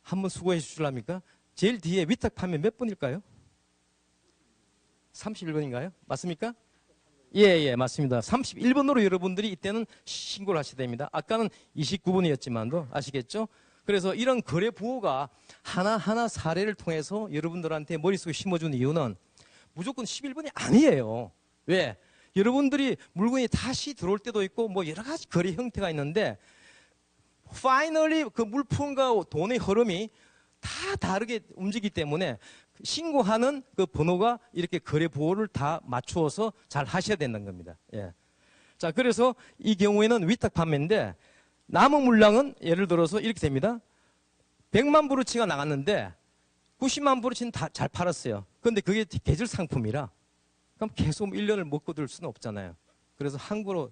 한번 수고해 주실랍니까? 제일 뒤에 위탁 판매 몇 번일까요? 31번인가요? 맞습니까? 예, 맞습니다. 31번으로 여러분들이 이때는 신고를 하셔야 됩니다. 아까는 29번이었지만도 아시겠죠? 그래서 이런 거래 부호가 하나하나 사례를 통해서 여러분들한테 머릿속에 심어준 이유는 무조건 11번이 아니에요. 왜? 여러분들이 물건이 다시 들어올 때도 있고 뭐 여러 가지 거래 형태가 있는데 파이널리 그 물품과 돈의 흐름이 다 다르게 움직이기 때문에 신고하는 그 번호가 이렇게 거래 보호를 다 맞추어서 잘 하셔야 된다는 겁니다. 예. 자, 그래서 이 경우에는 위탁 판매인데 남은 물량은 예를 들어서 이렇게 됩니다. 100만 브루치가 나갔는데 90만 브루치는 다 잘 팔았어요. 그런데 그게 계절 상품이라 그럼 계속 1년을 먹고 들 수는 없잖아요. 그래서 한국으로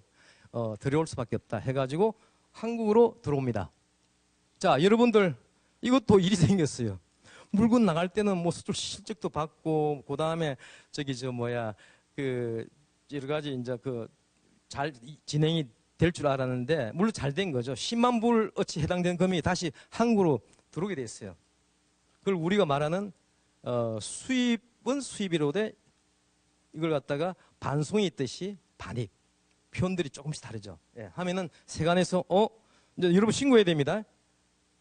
들여올 수밖에 없다 해가지고 한국으로 들어옵니다. 자, 여러분들 이것도 일이 생겼어요. 물건 나갈 때는 뭐 수출 실적도 받고 그 다음에 여러 가지 이제 잘 진행이 될 줄 알았는데 물론 잘 된 거죠. 10만 불 어치 해당되는 금액이 다시 한국으로 들어오게 됐어요. 그걸 우리가 말하는 수입은 수입이로되 이걸 갖다가 반송이 있듯이 반입 표현들이 조금씩 다르죠. 예, 하면은 세관에서 이제 여러분 신고해야 됩니다.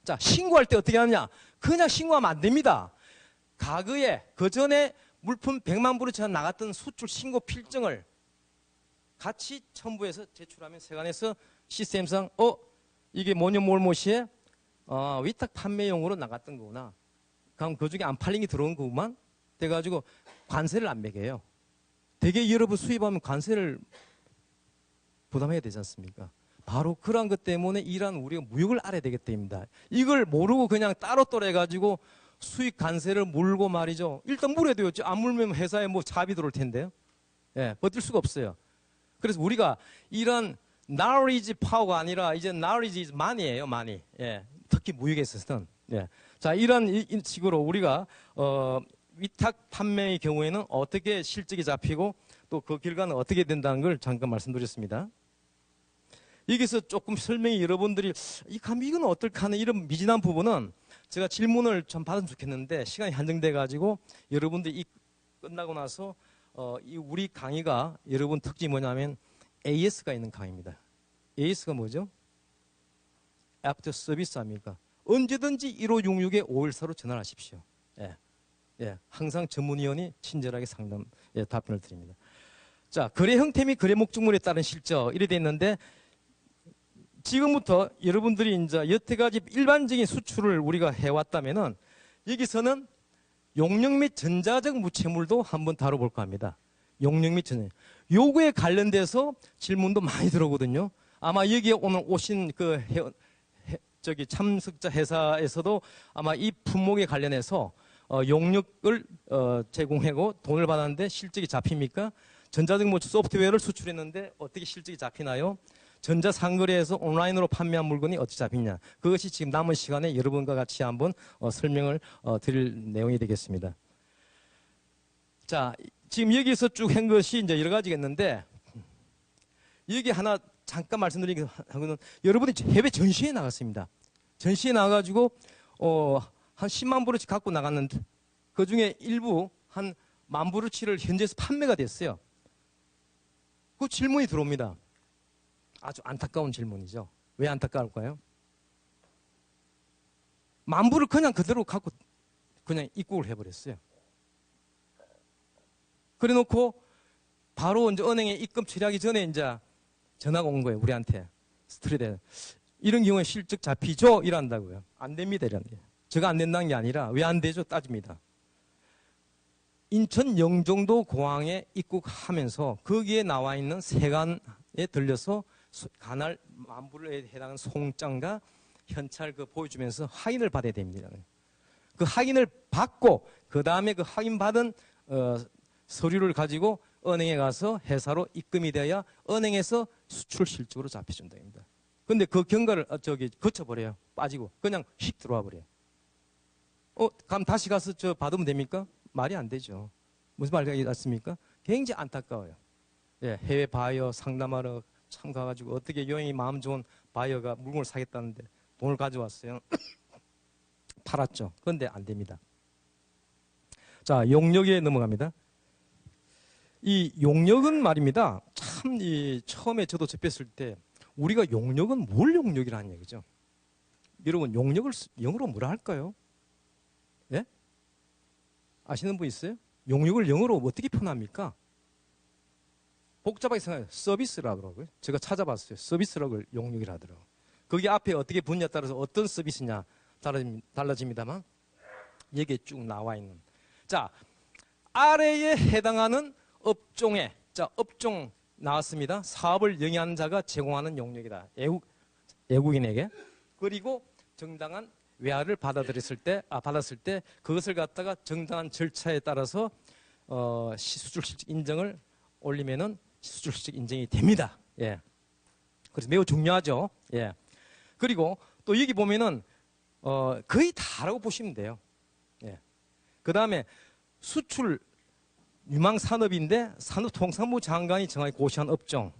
자, 신고할 때 어떻게 하느냐? 그냥 신고하면 안 됩니다. 과거에 그 전에 물품 100만 불어치가 나갔던 수출 신고 필증을 같이 첨부해서 제출하면 세관에서 시스템상 이게 뭐년 뭘못이에 위탁 판매용으로 나갔던 거구나. 그럼 그 중에 안 팔린 게 들어온 거구만. 돼가지고 관세를 안 매겨요. 대개 여러분 수입하면 관세를 부담해야 되지 않습니까? 바로 그런 것 때문에 이란 우리가 무역을 알아야 되겠답니다. 이걸 모르고 그냥 따로 해가지고 수익 관세를 물고 말이죠. 일단 물어야 돼요. 안 물면 회사에 뭐 잡이 들어올 텐데요. 예, 버틸 수가 없어요. 그래서 우리가 이런 knowledge power가 아니라 이제 knowledge is money예요, money. 예, 특히 무역에 있어서는. 예. 자, 이런 식으로 우리가 위탁 판매의 경우에는 어떻게 실적이 잡히고 또 그 결과는 어떻게 된다는 걸 잠깐 말씀드렸습니다. 여기서 조금 설명이 여러분들이 이건 어떨까 하는 이런 미진한 부분은 제가 질문을 좀 받으면 좋겠는데 시간이 한정돼 가지고 여러분들이 이 끝나고 나서 이 우리 강의가 여러분 특징이 뭐냐면 AS가 있는 강의입니다. AS가 뭐죠? After Service 아닙니까? 언제든지 1566에 514로 전화하십시오. 예. 예. 항상 전문위원이 친절하게 상담, 예, 답변을 드립니다. 자, 거래 형태 및 거래 목적물에 따른 실적 이래 돼 있는데 지금부터 여러분들이 이제 여태까지 일반적인 수출을 우리가 해왔다면은 여기서는 용역 및 전자적 무채물도 한번 다뤄볼까 합니다. 용역 및 전자. 요거에 관련돼서 질문도 많이 들어오거든요. 아마 여기에 오늘 오신 그 참석자 회사에서도 아마 이 품목에 관련해서 용역을 제공하고 돈을 받았는데 실적이 잡힙니까? 전자적 뭐 소프트웨어를 수출했는데 어떻게 실적이 잡히나요? 전자상거래에서 온라인으로 판매한 물건이 어떻게 잡히냐. 그것이 지금 남은 시간에 여러분과 같이 한번 설명을 드릴 내용이 되겠습니다. 자, 지금 여기서 쭉 한 것이 이제 여러 가지겠는데 여기 하나 잠깐 말씀드리는 거는 여러분이 해외 전시회에 나갔습니다. 전시회에 나가가지고 한 10만 부르치 갖고 나갔는데 그 중에 일부 한 10,000 부르치를 현지에서 판매가 됐어요. 그 질문이 들어옵니다. 아주 안타까운 질문이죠. 왜 안타까울까요? 10,000 부를 그냥 그대로 갖고 그냥 입국을 해버렸어요. 그래 놓고 바로 이제 은행에 입금 처리하기 전에 이제 전화가 온 거예요. 우리한테. 스트레스. 이런 경우에 실적 잡히죠? 이란다고요. 안 됩니다. 이란다. 제가 안 된다는 게 아니라 왜 안 되죠? 따집니다. 인천 영종도 공항에 입국하면서 거기에 나와 있는 세관에 들려서 관할 10,000 부에 해당하는 송장과 현찰 그 보여주면서 확인을 받아야 됩니다. 그 확인을 받고 그 다음에 그 확인받은 서류를 가지고 은행에 가서 회사로 입금이 되어야 은행에서 수출 실적으로 잡혀준답니다. 근데 그 경과를 거쳐버려요. 빠지고 그냥 휙 들어와 버려요. 그럼 다시 가서 받으면 됩니까? 말이 안 되죠. 무슨 말이 맞습니까? 굉장히 안타까워요. 예, 해외 바이어 상담하러 참 가가지고 어떻게 여행이 마음 좋은 바이어가 물건을 사겠다는데 돈을 가져왔어요. 팔았죠. 그런데 안 됩니다. 자, 용역에 넘어갑니다. 이 용역은 말입니다. 참 처음에 저도 접했을 때 우리가 용역은 뭘 용역이라는 얘기죠? 여러분 용역을 영어로 뭐라 할까요? 예? 아시는 분 있어요? 용역을 영어로 어떻게 표현합니까? 복잡하게 생각해요. 서비스라고 그러고요. 제가 찾아봤어요. 서비스라고 용역이라 하더라고요. 거기 앞에 어떻게 붙냐에 따라서 어떤 서비스냐 달라집니다만 여기에 쭉 나와 있는. 자, 아래에 해당하는 업종에, 자, 업종 나왔습니다. 사업을 영위하는 자가 제공하는 용역이다. 외국인에게. 그리고 정당한 외화를 받았을 때 그것을 갖다가 정당한 절차에 따라서 수출 실적 인정을 올리면은 수출 실적 인정이 됩니다. 예. 그래서 매우 중요하죠. 예. 그리고 또 여기 보면은 거의 다라고 보시면 돼요. 예. 그 다음에 수출 유망 산업인데 산업통상부 장관이 정하게 고시한 업종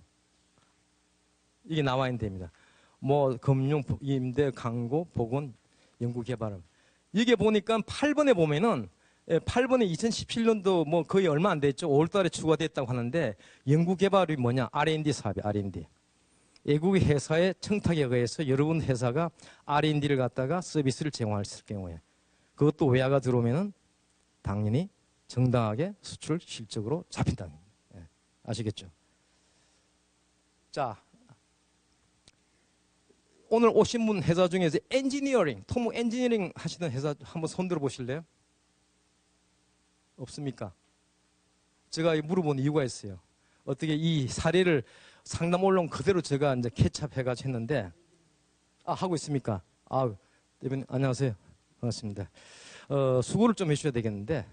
이게 나와 있는 데입니다. 뭐 금융, 임대, 광고, 보건, 연구개발. 이게 보니까 8번에 보면은 8번에 2017년도 뭐 거의 얼마 안 됐죠. 5월달에 추가됐다고 하는데 연구개발이 뭐냐? R&D 사업이 R&D. 외국의 회사의 청탁에 의해서 여러분 회사가 R&D를 갖다가 서비스를 제공할 경우에 그것도 외화가 들어오면은 당연히 정당하게 수출 실적으로 잡힌다는 겁니다. 예, 아시겠죠? 자, 오늘 오신 분 회사 중에서 엔지니어링, 토목 엔지니어링 하시는 회사 한번 손 들어 보실래요? 없습니까? 제가 물어본 이유가 있어요. 어떻게 이 사례를 상담 올라온 그대로 제가 이제 캐치업해가지고 했는데, 하고 있습니까? 대표님, 안녕하세요. 반갑습니다. 수고를 좀 해주셔야 되겠는데,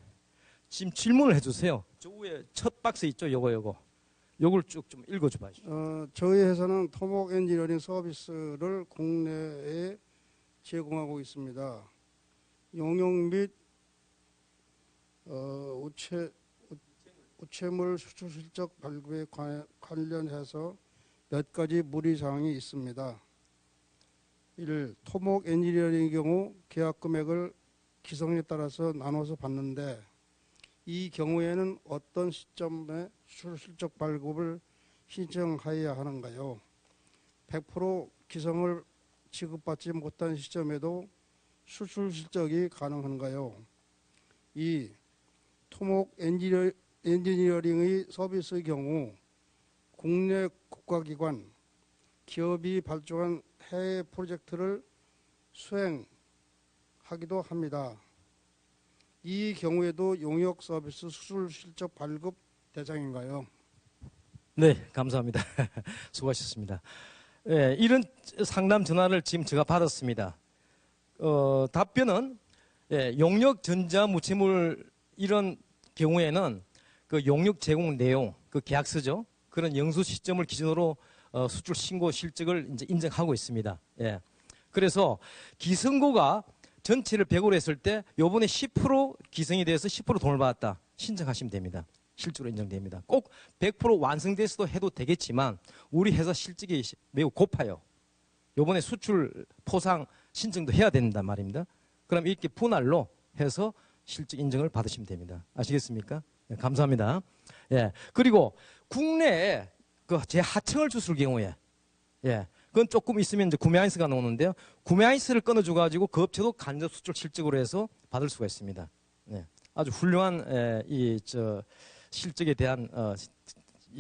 지금 질문을 해주세요. 저 위에 첫 박스 있죠? 요걸 쭉 좀 읽어줘 봐주시죠. 저희 회사는 토목 엔지니어링 서비스를 국내에 제공하고 있습니다. 용역 및 우체물 수출 실적 발급에 관련해서 몇 가지 문의 사항이 있습니다. 1. 토목 엔지니어링의 경우 계약 금액을 기성에 따라서 나눠서 받는데 이 경우에는 어떤 시점에 수출 실적 발급을 신청하여야 하는가요? 100% 기성을 지급받지 못한 시점에도 수출 실적이 가능한가요? 2. 토목 엔지니어링의 서비스의 경우 국내 국가기관, 기업이 발주한 해외 프로젝트를 수행하기도 합니다. 이 경우에도 용역 서비스 수출 실적 발급 대상인가요? 네, 감사합니다. 수고하셨습니다. 예, 이런 상담 전화를 지금 제가 받았습니다. 답변은 용역 전자무채물 이런 경우에는 그 용역 제공 내용, 그 계약서죠. 그런 영수 시점을 기준으로 수출 신고 실적을 이제 인정하고 있습니다. 예. 그래서 기성고가 전체를 100으로 했을 때 요번에 10% 기성이 돼서 10% 돈을 받았다. 신청하시면 됩니다. 실적으로 인정됩니다. 꼭 100% 완성돼서도 해도 되겠지만 우리 회사 실적이 매우 고파요. 요번에 수출 포상 신청도 해야 된단 말입니다. 그럼 이렇게 분할로 해서 실적 인정을 받으시면 됩니다. 아시겠습니까? 네, 감사합니다. 예. 그리고 국내에 그 제 하청을 주술 경우에 그건 조금 있으면 이제 구매 아이스가 나오는데요. 구매 아이스를 끊어줘가지고 그 업체도 간접 수출 실적으로 해서 받을 수가 있습니다. 네. 아주 훌륭한 실적에 대한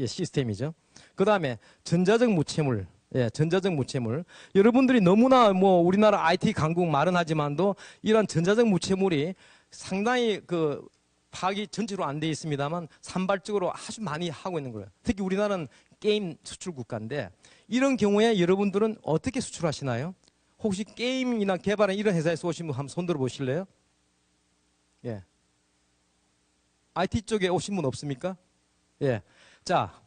시스템이죠. 그 다음에 전자적 무채물. 전자적 무채물. 여러분들이 너무나 뭐 우리나라 IT 강국 말은 하지만도 이런 전자적 무채물이 상당히 그 파악이 전체로 안 돼 있습니다만 산발적으로 아주 많이 하고 있는 거예요. 특히 우리나라는 게임 수출 국가인데 이런 경우에 여러분들은 어떻게 수출하시나요? 혹시 게임이나 개발한 이런 회사에서 오신 분 한번 손들어 보실래요? 예. IT 쪽에 오신 분 없습니까? 예. 자,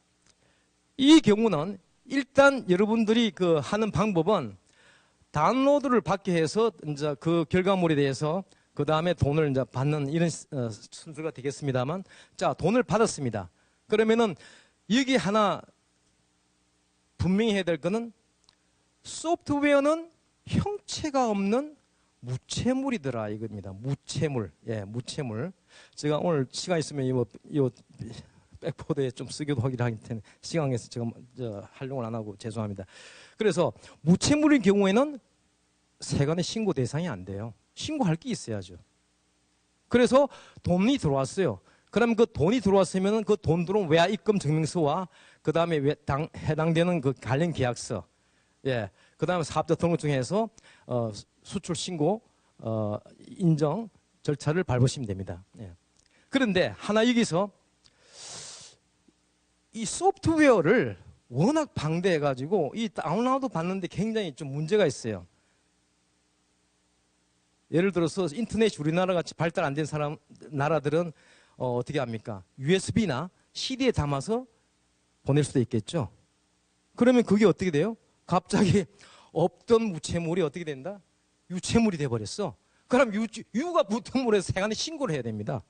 이 경우는 일단 여러분들이 그 하는 방법은 다운로드를 받게 해서 이제 그 결과물에 대해서 그 다음에 돈을 이제 받는 이런 순서가 되겠습니다만, 자, 돈을 받았습니다. 그러면은 여기 하나 분명히 해야 될 거는 소프트웨어는 형체가 없는 무채물이더라 이겁니다. 무채물. 예, 무채물. 제가 오늘 시간 있으면 이 백보드에 좀 쓰기도 하기도 하기 때문에 시간에서 제가 활용을 안 하고 죄송합니다. 그래서 무채물인 경우에는 세관의 신고 대상이 안 돼요. 신고할 게 있어야죠. 그래서 돈이 들어왔어요. 그럼 그 돈이 들어왔으면 그 돈 들어온 외화 입금 증명서와 그 다음에 해당되는 그 관련 계약서, 그 다음에 사업자 등록증에서 수출 신고 인정 절차를 밟으시면 됩니다. 그런데 하나 여기서 이 소프트웨어를 워낙 방대해가지고 이 다운로드 받는데 굉장히 좀 문제가 있어요. 예를 들어서 인터넷이 우리나라 같이 발달 안 된 나라들은 어떻게 합니까? USB나 CD에 담아서 보낼 수도 있겠죠. 그러면 그게 어떻게 돼요? 갑자기 없던 무채물이 어떻게 된다? 유채물이 돼버렸어. 그럼 유가 붙은 물에 세관에 신고를 해야 됩니다.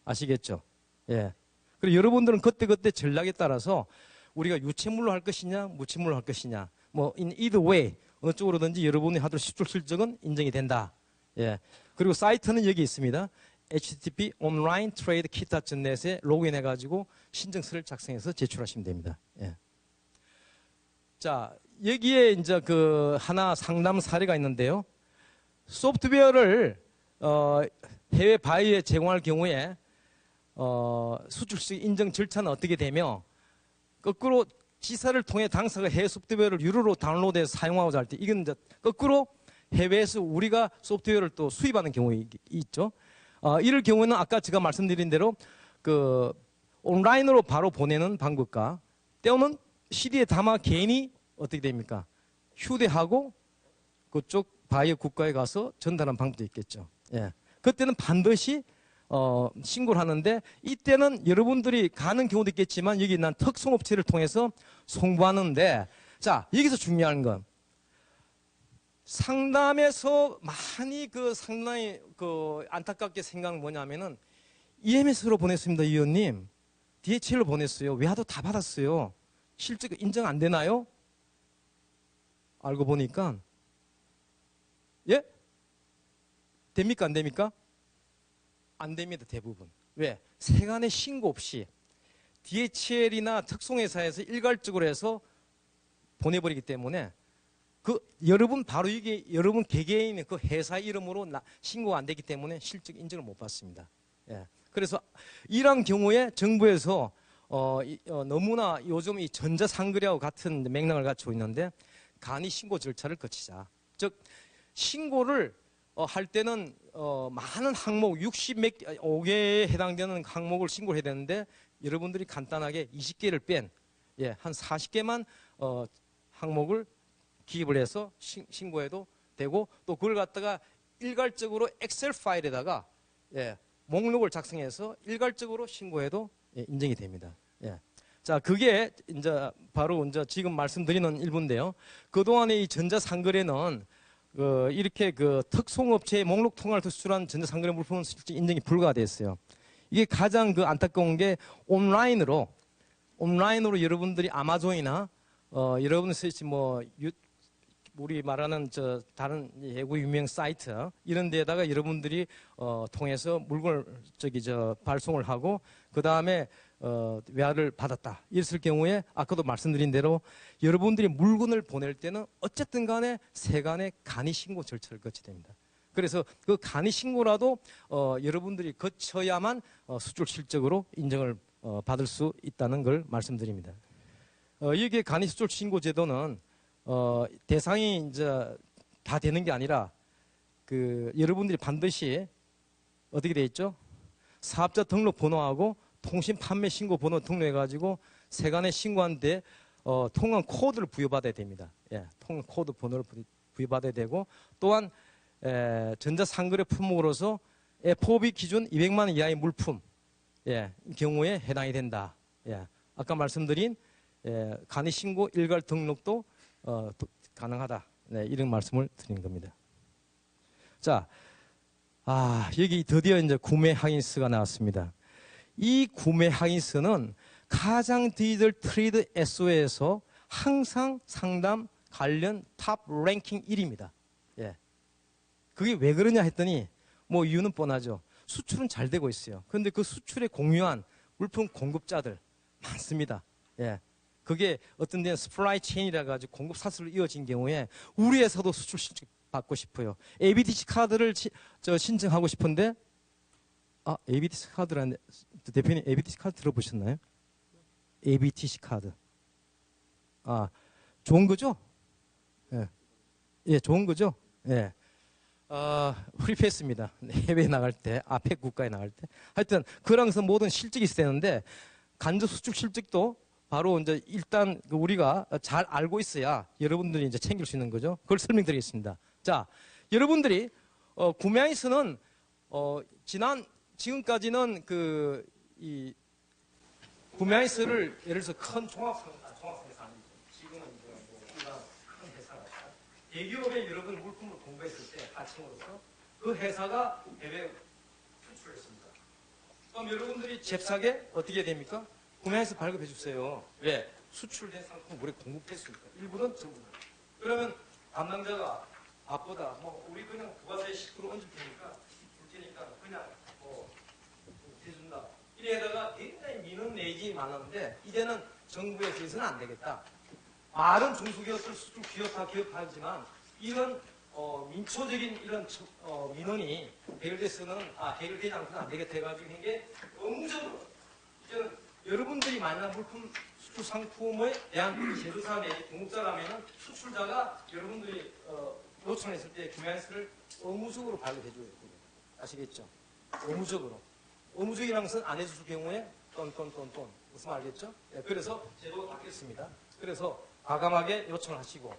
아시겠죠? 예. 그리고 여러분들은 그때그때 전략에 따라서 우리가 유채물로 할 것이냐, 무채물로 할 것이냐, 뭐 in either way 어느 쪽으로든지 여러분이 하도록 수출 실적은 인정이 된다. 예. 그리고 사이트는 여기 있습니다. http onlineTradeKit.net에 로그인해가지고 신청서를 작성해서 제출하시면 됩니다. 예. 자, 여기에 이제 그 하나 상담 사례가 있는데요. 소프트웨어를 해외 바이오에 제공할 경우에 수출식 인정 절차는 어떻게 되며 거꾸로 지사를 통해 당사가 해외 소프트웨어를 유료로 다운로드해서 사용하고자 할 때 이건 이제 거꾸로 해외에서 우리가 소프트웨어를 또 수입하는 경우가 있죠. 이럴 경우에는 아까 제가 말씀드린 대로 그 온라인으로 바로 보내는 방법과 때로는 CD에 담아 개인이 어떻게 됩니까? 휴대하고 그쪽 바이오 국가에 가서 전달하는 방법도 있겠죠. 예. 그때는 반드시 신고를 하는데 이때는 여러분들이 가는 경우도 있겠지만 여기 난 특송업체를 통해서 송부하는데 자 여기서 중요한 건 상담에서 많이 상당히 안타깝게 생각은 뭐냐면은 EMS로 보냈습니다, 위원님. DHL로 보냈어요. 외화도 다 받았어요. 실적 인정 안 되나요? 알고 보니까 됩니까? 안 됩니까? 안 됩니다. 대부분. 왜? 세간의 신고 없이 DHL이나 특송회사에서 일괄적으로 해서 보내버리기 때문에 그 여러분 바로 이게 여러분 개개인의 그 회사 이름으로 신고가 안 되기 때문에 실적 인정을 못 받습니다. 예. 그래서 이런 경우에 정부에서 너무나 요즘 이 전자상거래하고 같은 맥락을 갖추고 있는데 간이 신고 절차를 거치자. 즉 신고를 할 때는 많은 항목 65개에 해당되는 항목을 신고를 해야 되는데 여러분들이 간단하게 20개를 뺀 한 40개만 항목을 기입을 해서 신고해도 되고 또 그걸 갖다가 일괄적으로 엑셀 파일에다가 목록을 작성해서 일괄적으로 신고해도 인정이 됩니다. 자, 그게 이제 바로 이제 지금 말씀드리는 일부인데요. 그동안의 이 전자상거래는 이렇게 그 특송업체의 목록 통화를 수출한 전자상거래 물품은 실제 인정이 불가가 됐어요. 이게 가장 그 안타까운 게 온라인으로 여러분들이 아마존이나 여러분들 뭐 우리 말하는 저 다른 외국 유명 사이트 이런 데다가 여러분들이 통해서 물건을 발송을 하고 그 다음에 외화를 받았다. 이랬을 경우에 아까도 말씀드린 대로 여러분들이 물건을 보낼 때는 어쨌든 간에 세간의 간이 신고 절차를 거쳐야 됩니다. 그래서 그 간이 신고라도 여러분들이 거쳐야만 수출 실적으로 인정을 받을 수 있다는 걸 말씀드립니다. 이게 간이 수출 신고 제도는 대상이 이제 다 되는 게 아니라 여러분들이 반드시 어떻게 돼 있죠? 사업자 등록 번호하고 통신 판매 신고 번호 등록해가지고 세간에 신고한 데 통관 코드를 부여받아야 됩니다. 통관 코드 번호를 부여받아야 되고 또한 전자상거래 품목으로서 FOB 기준 200만 원 이하의 물품 경우에 해당이 된다. 아까 말씀드린 간이 신고 일괄 등록도 가능하다. 이런 말씀을 드린 겁니다. 자, 여기 드디어 이제 구매 확인서가 나왔습니다. 이 구매 확인서는 가장 디지털 트레이드 SO에서 항상 상담 관련 탑 랭킹 1위입니다. 그게 왜 그러냐 했더니 뭐 이유는 뻔하죠. 수출은 잘 되고 있어요. 그런데 그 수출에 공유한 물품 공급자들 많습니다. 그게 어떤 데는 스플라이 체인이라 가지고 공급 사슬로 이어진 경우에 우리 회사도 수출 신청 받고 싶어요. ABTC 카드를 신청하고 싶은데 ABTC 카드라는 대표님 ABTC 카드 들어보셨나요? ABTC 카드. 좋은 거죠? 좋은 거죠? 프리패스입니다. 해외에 나갈 때, 아펙 국가에 나갈 때. 하여튼, 그랑서 모든 실적이 있어야 되는데, 간접 수출 실적도 바로 이제 일단 우리가 잘 알고 있어야 여러분들이 이제 챙길 수 있는 거죠. 그걸 설명드리겠습니다. 자, 여러분들이, 구매하이스는, 지금까지는 구매하이스를 예를 들어서 큰 종합회사 아니죠. 지금은 이제 뭐, 큰 회사가 대기업에 여러분 물품을 공부했을 때 하청으로서 그 회사가 해외 수출했습니다. 그럼 여러분들이 잽싸게 어떻게 됩니까? 구매해서 발급해 주세요. 왜? 수출된 상품 우리 공급했으니까. 일부는 전부는. 그러면 담당자가 바쁘다. 우리 그냥 부가세 10% 얹을 테니까 그냥 해준다. 이래다가 굉장히 민원 내기 많았는데 이제는 정부에 비해서는 안 되겠다. 말은 중소기업들 수출 기업하지만 이런 민초적인 이런 민원이 해결되지 않고는 안 되겠다 해가지고 이게 의무적으로 이제는 여러분들이 만난 물품 수출 상품에 대한 제조사 내지 공급자라면은 수출자가 여러분들이 요청했을 때 구매한서를 의무적으로 발급해 줘야 됩니다. 아시겠죠? 의무적으로. 의무적이라는 것은 안 해줄 경우에 돈. 무슨 말 알겠죠? 그래서 제도가 바뀌었습니다. 그래서 과감하게 요청을 하시고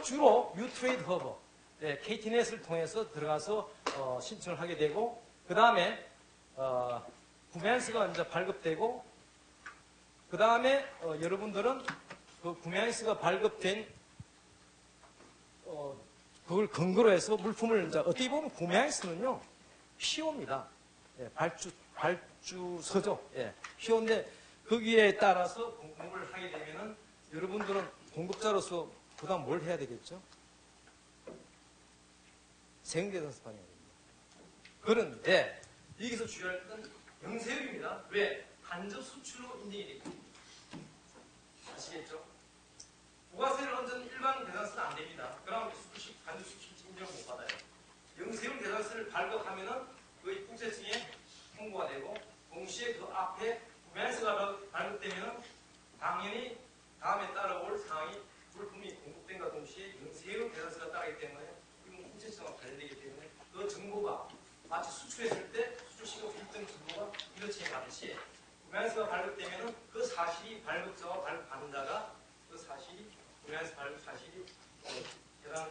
주로 유트레이드 허브 KT넷을 통해서 들어가서 신청을 하게 되고 그 다음에 구매한서가 이제 발급되고 그 다음에 여러분들은 그 구매한서가 발급된 그걸 근거로 해서 물품을 이제 어떻게 보면 구매한서는요 PO입니다. 발주서죠. PO인데 거기에 따라서 공급을 하게 되면은 여러분들은 공급자로서 그다음 뭘 해야 되겠죠? 세금계산서 발행해야 됩니다. 그런데 여기서 주의할 건 영세율입니다. 왜? 간접 수출로 인정이 되기 때문에. 아시겠죠? 부가세를 얹은 일반 계산서는 안 됩니다. 그러면 간접 수출 인정을 못 받아요. 영세율 계산서를 발급하면은 그 국세청에 통보가 되고 동시에 그 앞에 구매서가 발급되면은 당연히 다음에 따라올 상황이 물품이 공급된과 동시에 영세율 계산서가 따르기 때문에 이건 국세청과 관련되기 때문에 그 정보가 마치 수출했을 때 수출시가 일정 정보가 이렇게 가듯이 구매서가 발급되면은 그 사실이 발급자와 발급받는다가 그 사실이 구매서 발급 사실이 해당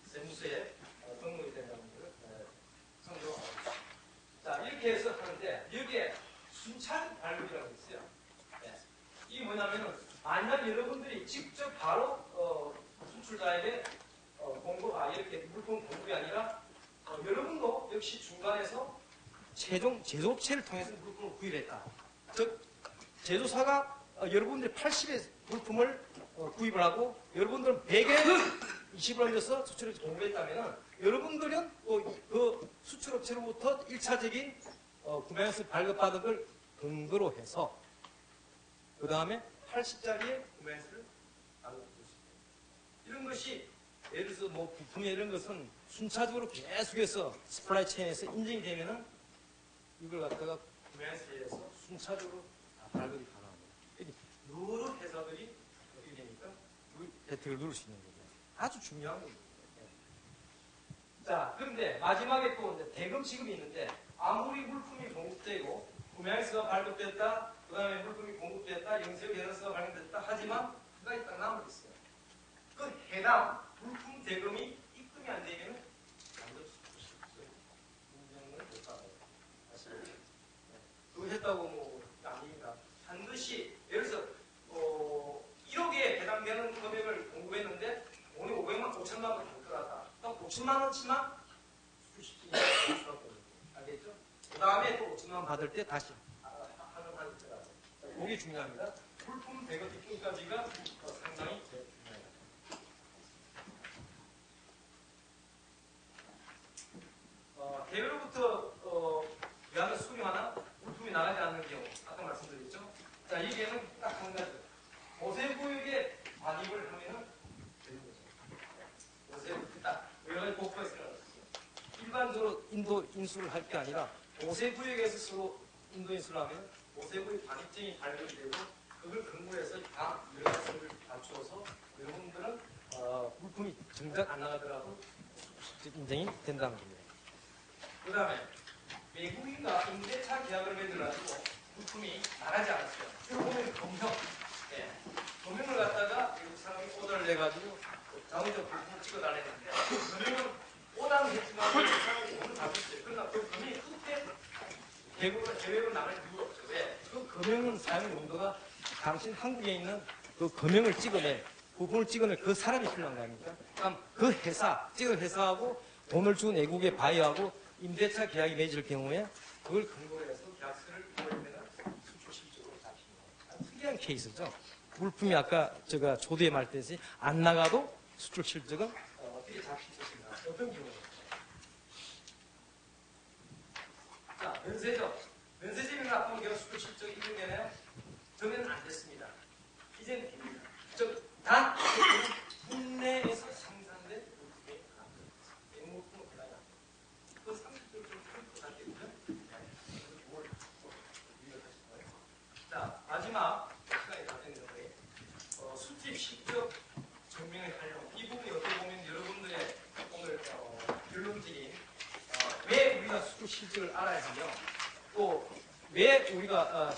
세무서에 등록이 된다는 것을 선정하고 있습니다. 자, 이렇게 해서 하는데 여기에 순찰 발급이라고 있어요. 네. 이게 뭐냐면은 만약 여러분들이 직접 바로 수출자에게 공고가 이렇게 물품 공급이 아니라 여러분도 역시 중간에서 최종 제조업체를 통해서 물품을 구입했다. 즉 제조사가 여러분들이 80의 물품을 구입을 하고 여러분들은 100에 20을 얹어서 수출을 공급했다면 여러분들은 또 그 수출업체로부터 1차적인 구매에서 발급받은 걸 근거로 해서 그 다음에 80짜리의 구매세를 발급할 수 있다. 이런 것이 예를 들어서 뭐 부품이 이런 것은 순차적으로 계속해서 스플라이 체인에서 인증이 되면은 이걸 갖다가 구매세에서 순차적으로 발급이 가능합니다. 여러 회사들이 어떻게 되니까 혜택을 누릴 수 있는 거죠. 아주 중요한 겁니다. 자, 그런데 마지막에 또 이제 대금 지급이 있는데 아무리 물품이 공급되고 구매서가 발급됐다, 그 다음에 물품이 공급됐다, 영세율 계산서가 발급됐다 하지만 한 가지 딱 남아 있어요. 그 해당 물품 대금이 입금이 안 되면 간접 수출 인정을 못 받아요. 아시겠죠? 그거 했다고 뭐 아닙니다. 반드시 예를 들어서 1억에 해당되는 금액을 공급했는데 오늘 500만 원 받더라다. 그럼 5천만 원치만 수출시키는 게 알겠죠? 그 다음에 또 5천만 원 받을 때 다시 하는 한 때라서 그게 중요합니다. 물품 대금 입금까지가 상당히 중요해요. 대회로부터 위안을 수령하나 물품이 나가지 않는 경우 아까 말씀드렸죠? 자, 이게는 딱 한 가지 보세구역에 반입을 하면은 되는 거죠. 보세구역 딱 여러 가지 복부에서 일반적으로 인도 인수를 할 게 아니라 보세구역에서 서로 인도 인수를 하면 보세구역 반입증이 발급이 되고 그걸 근거해서 다 여러 가지를 갖추어서 여러분들은 물품이 정작 안 나가더라도 인정이 된다는 겁니다. 그 다음에 외국인과 임대차 계약을 맺어가지고 물품이 나가지 않았어요. 이거 보면 검형. 네. 검형을 갖다가 외국 사람이 오더를 내가지고 자동차 부품을 찍어달랬는데 검형은 오다는 했지만 외국 사람이 돈을 받았어요. 그러나 그 검형이 끝에 해외로 나갈 이유가 없죠. 왜? 그 검형은 사용 용도가 당신 한국에 있는 그 검형을 찍어낼 부품을 찍어낼 그 사람이 필요한 거 아닙니까? 그럼 그 회사, 찍은 회사하고 돈을 준 외국의 바이어하고 임대차 계약이 맺을 경우에 그걸 근거로 해서 계약서를 보이면 수출 실적으로 잡히는 거예요. 특이한 케이스죠. 물품이 아까 제가 조두에 말했듯이 안 나가도 수출 실적은 어떻게 잡힐 것인가. 어떤 경우입니까? 자, 면세점. 면세점이 나쁘면 결국 수출 실적이 인정되나요? 저는 안 됐습니다. 이제는 됩니다. 즉, 단 국내에서 생산된 물품이 물품은 그나마 그 상식적으로 좀 크리프 상태거든요. 자, 마지막 시간이 다 됐는데 수입 실적 증명의 활용 이 부분이 어떻게 보면 여러분들의 오늘 결론적인 왜 우리가 수출 실적을 알아야 하며 또 왜 우리가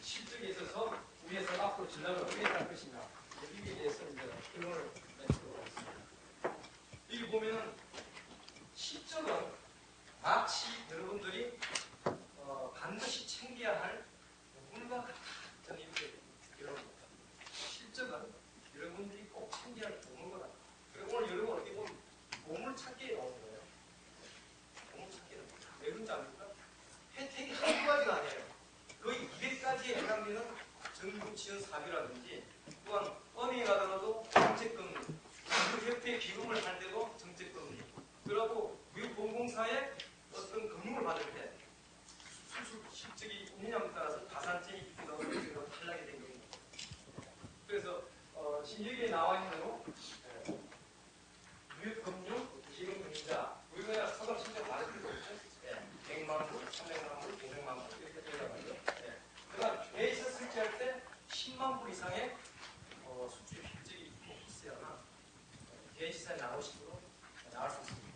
실적에 있어서 위에서 앞으로 전략을 어떻게 할 것이냐 이에 대해서 이제 결론을 내도록 하겠습니다. 여기 보면은 실적은 마치 여러분들이 반드시 챙겨야 할 부분과 같다. 저는 이렇게 결론합니다. 실적은 여러분들이 꼭 챙겨야 할 부분과 같다. 그리고 오늘 여러분 어떻게 보면 보물 찾기에 나오는 거예요. 보물 찾기에 나오는 거예요. 왜 그런지 압니까? 혜택이 한두 가지가 아니에요. 거의 200가지에 해당되는 정부 지원 사비라든지 또한 은행에 가더라도 정책금리, 정부 협회 기금을 할 때도 정책금리, 그리고 미국 공공사의 어떤 받을 때 수술 실적이 있느냐에 따라서 가산점이 있기도 하고 탈락이 된 겁니다. 그래서 여기에 나와 있는 대로 무역금융, 기금융자 우리가 서점 실적 받을 때도 있죠. 100만 불, 300만 불, 500만 불 이렇게 되어가지고 그다음 대에서 설치할 때 10만 불 이상의 수출 실적이 있어야만 대지사에 나오시도록 나올 수 있습니다.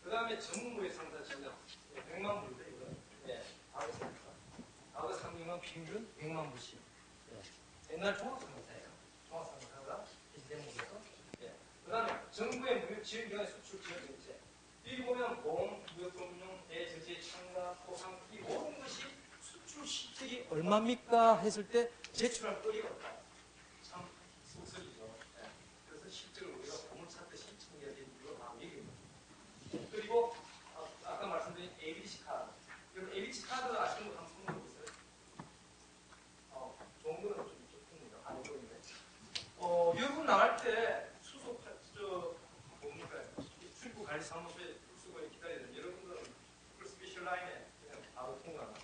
그 다음에 전무의 상자 실적 100만 불인데 이거는 과거 상금은 평균 100만 불씩. 옛날 종합상사예요. 종합상사가 대목에서. 그 다음에 정부의 무역지원기관의 수출 지원 정책. 여기 보면 보험, 무역금융, 대저지, 참가, 포상 이 모든 것이 수출 실적이 얼마입니까 했을 때 제출할 거리가 없다. 참 속설이죠. 그래서 실적을 우리가 보물 찾듯이 챙겨야 되는 이유가 바로 여기입니다. 그리고 아까 말씀드린 ABC 카드. 여러분 ABC 카드 아시는 분 한번 손들어 보세요. 좋은 거는 좀 좋습니다. 안 좋은데. 여러분 나갈 때 수소 뭡니까? 출입국 관리 사무소에 수고에 기다려야 되는 여러분들은 그 스페셜 라인에 그냥 바로 통과하는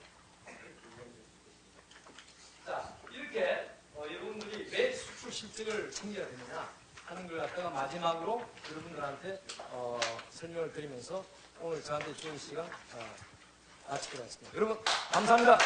자, 이렇게 여러분들이 왜 수출 실적을 챙겨야 되느냐 하는 걸 갖다가 마지막으로 여러분들한테 설명을 드리면서 오늘 저한테 주는 시간 마치도록 하겠습니다. 여러분 감사합니다.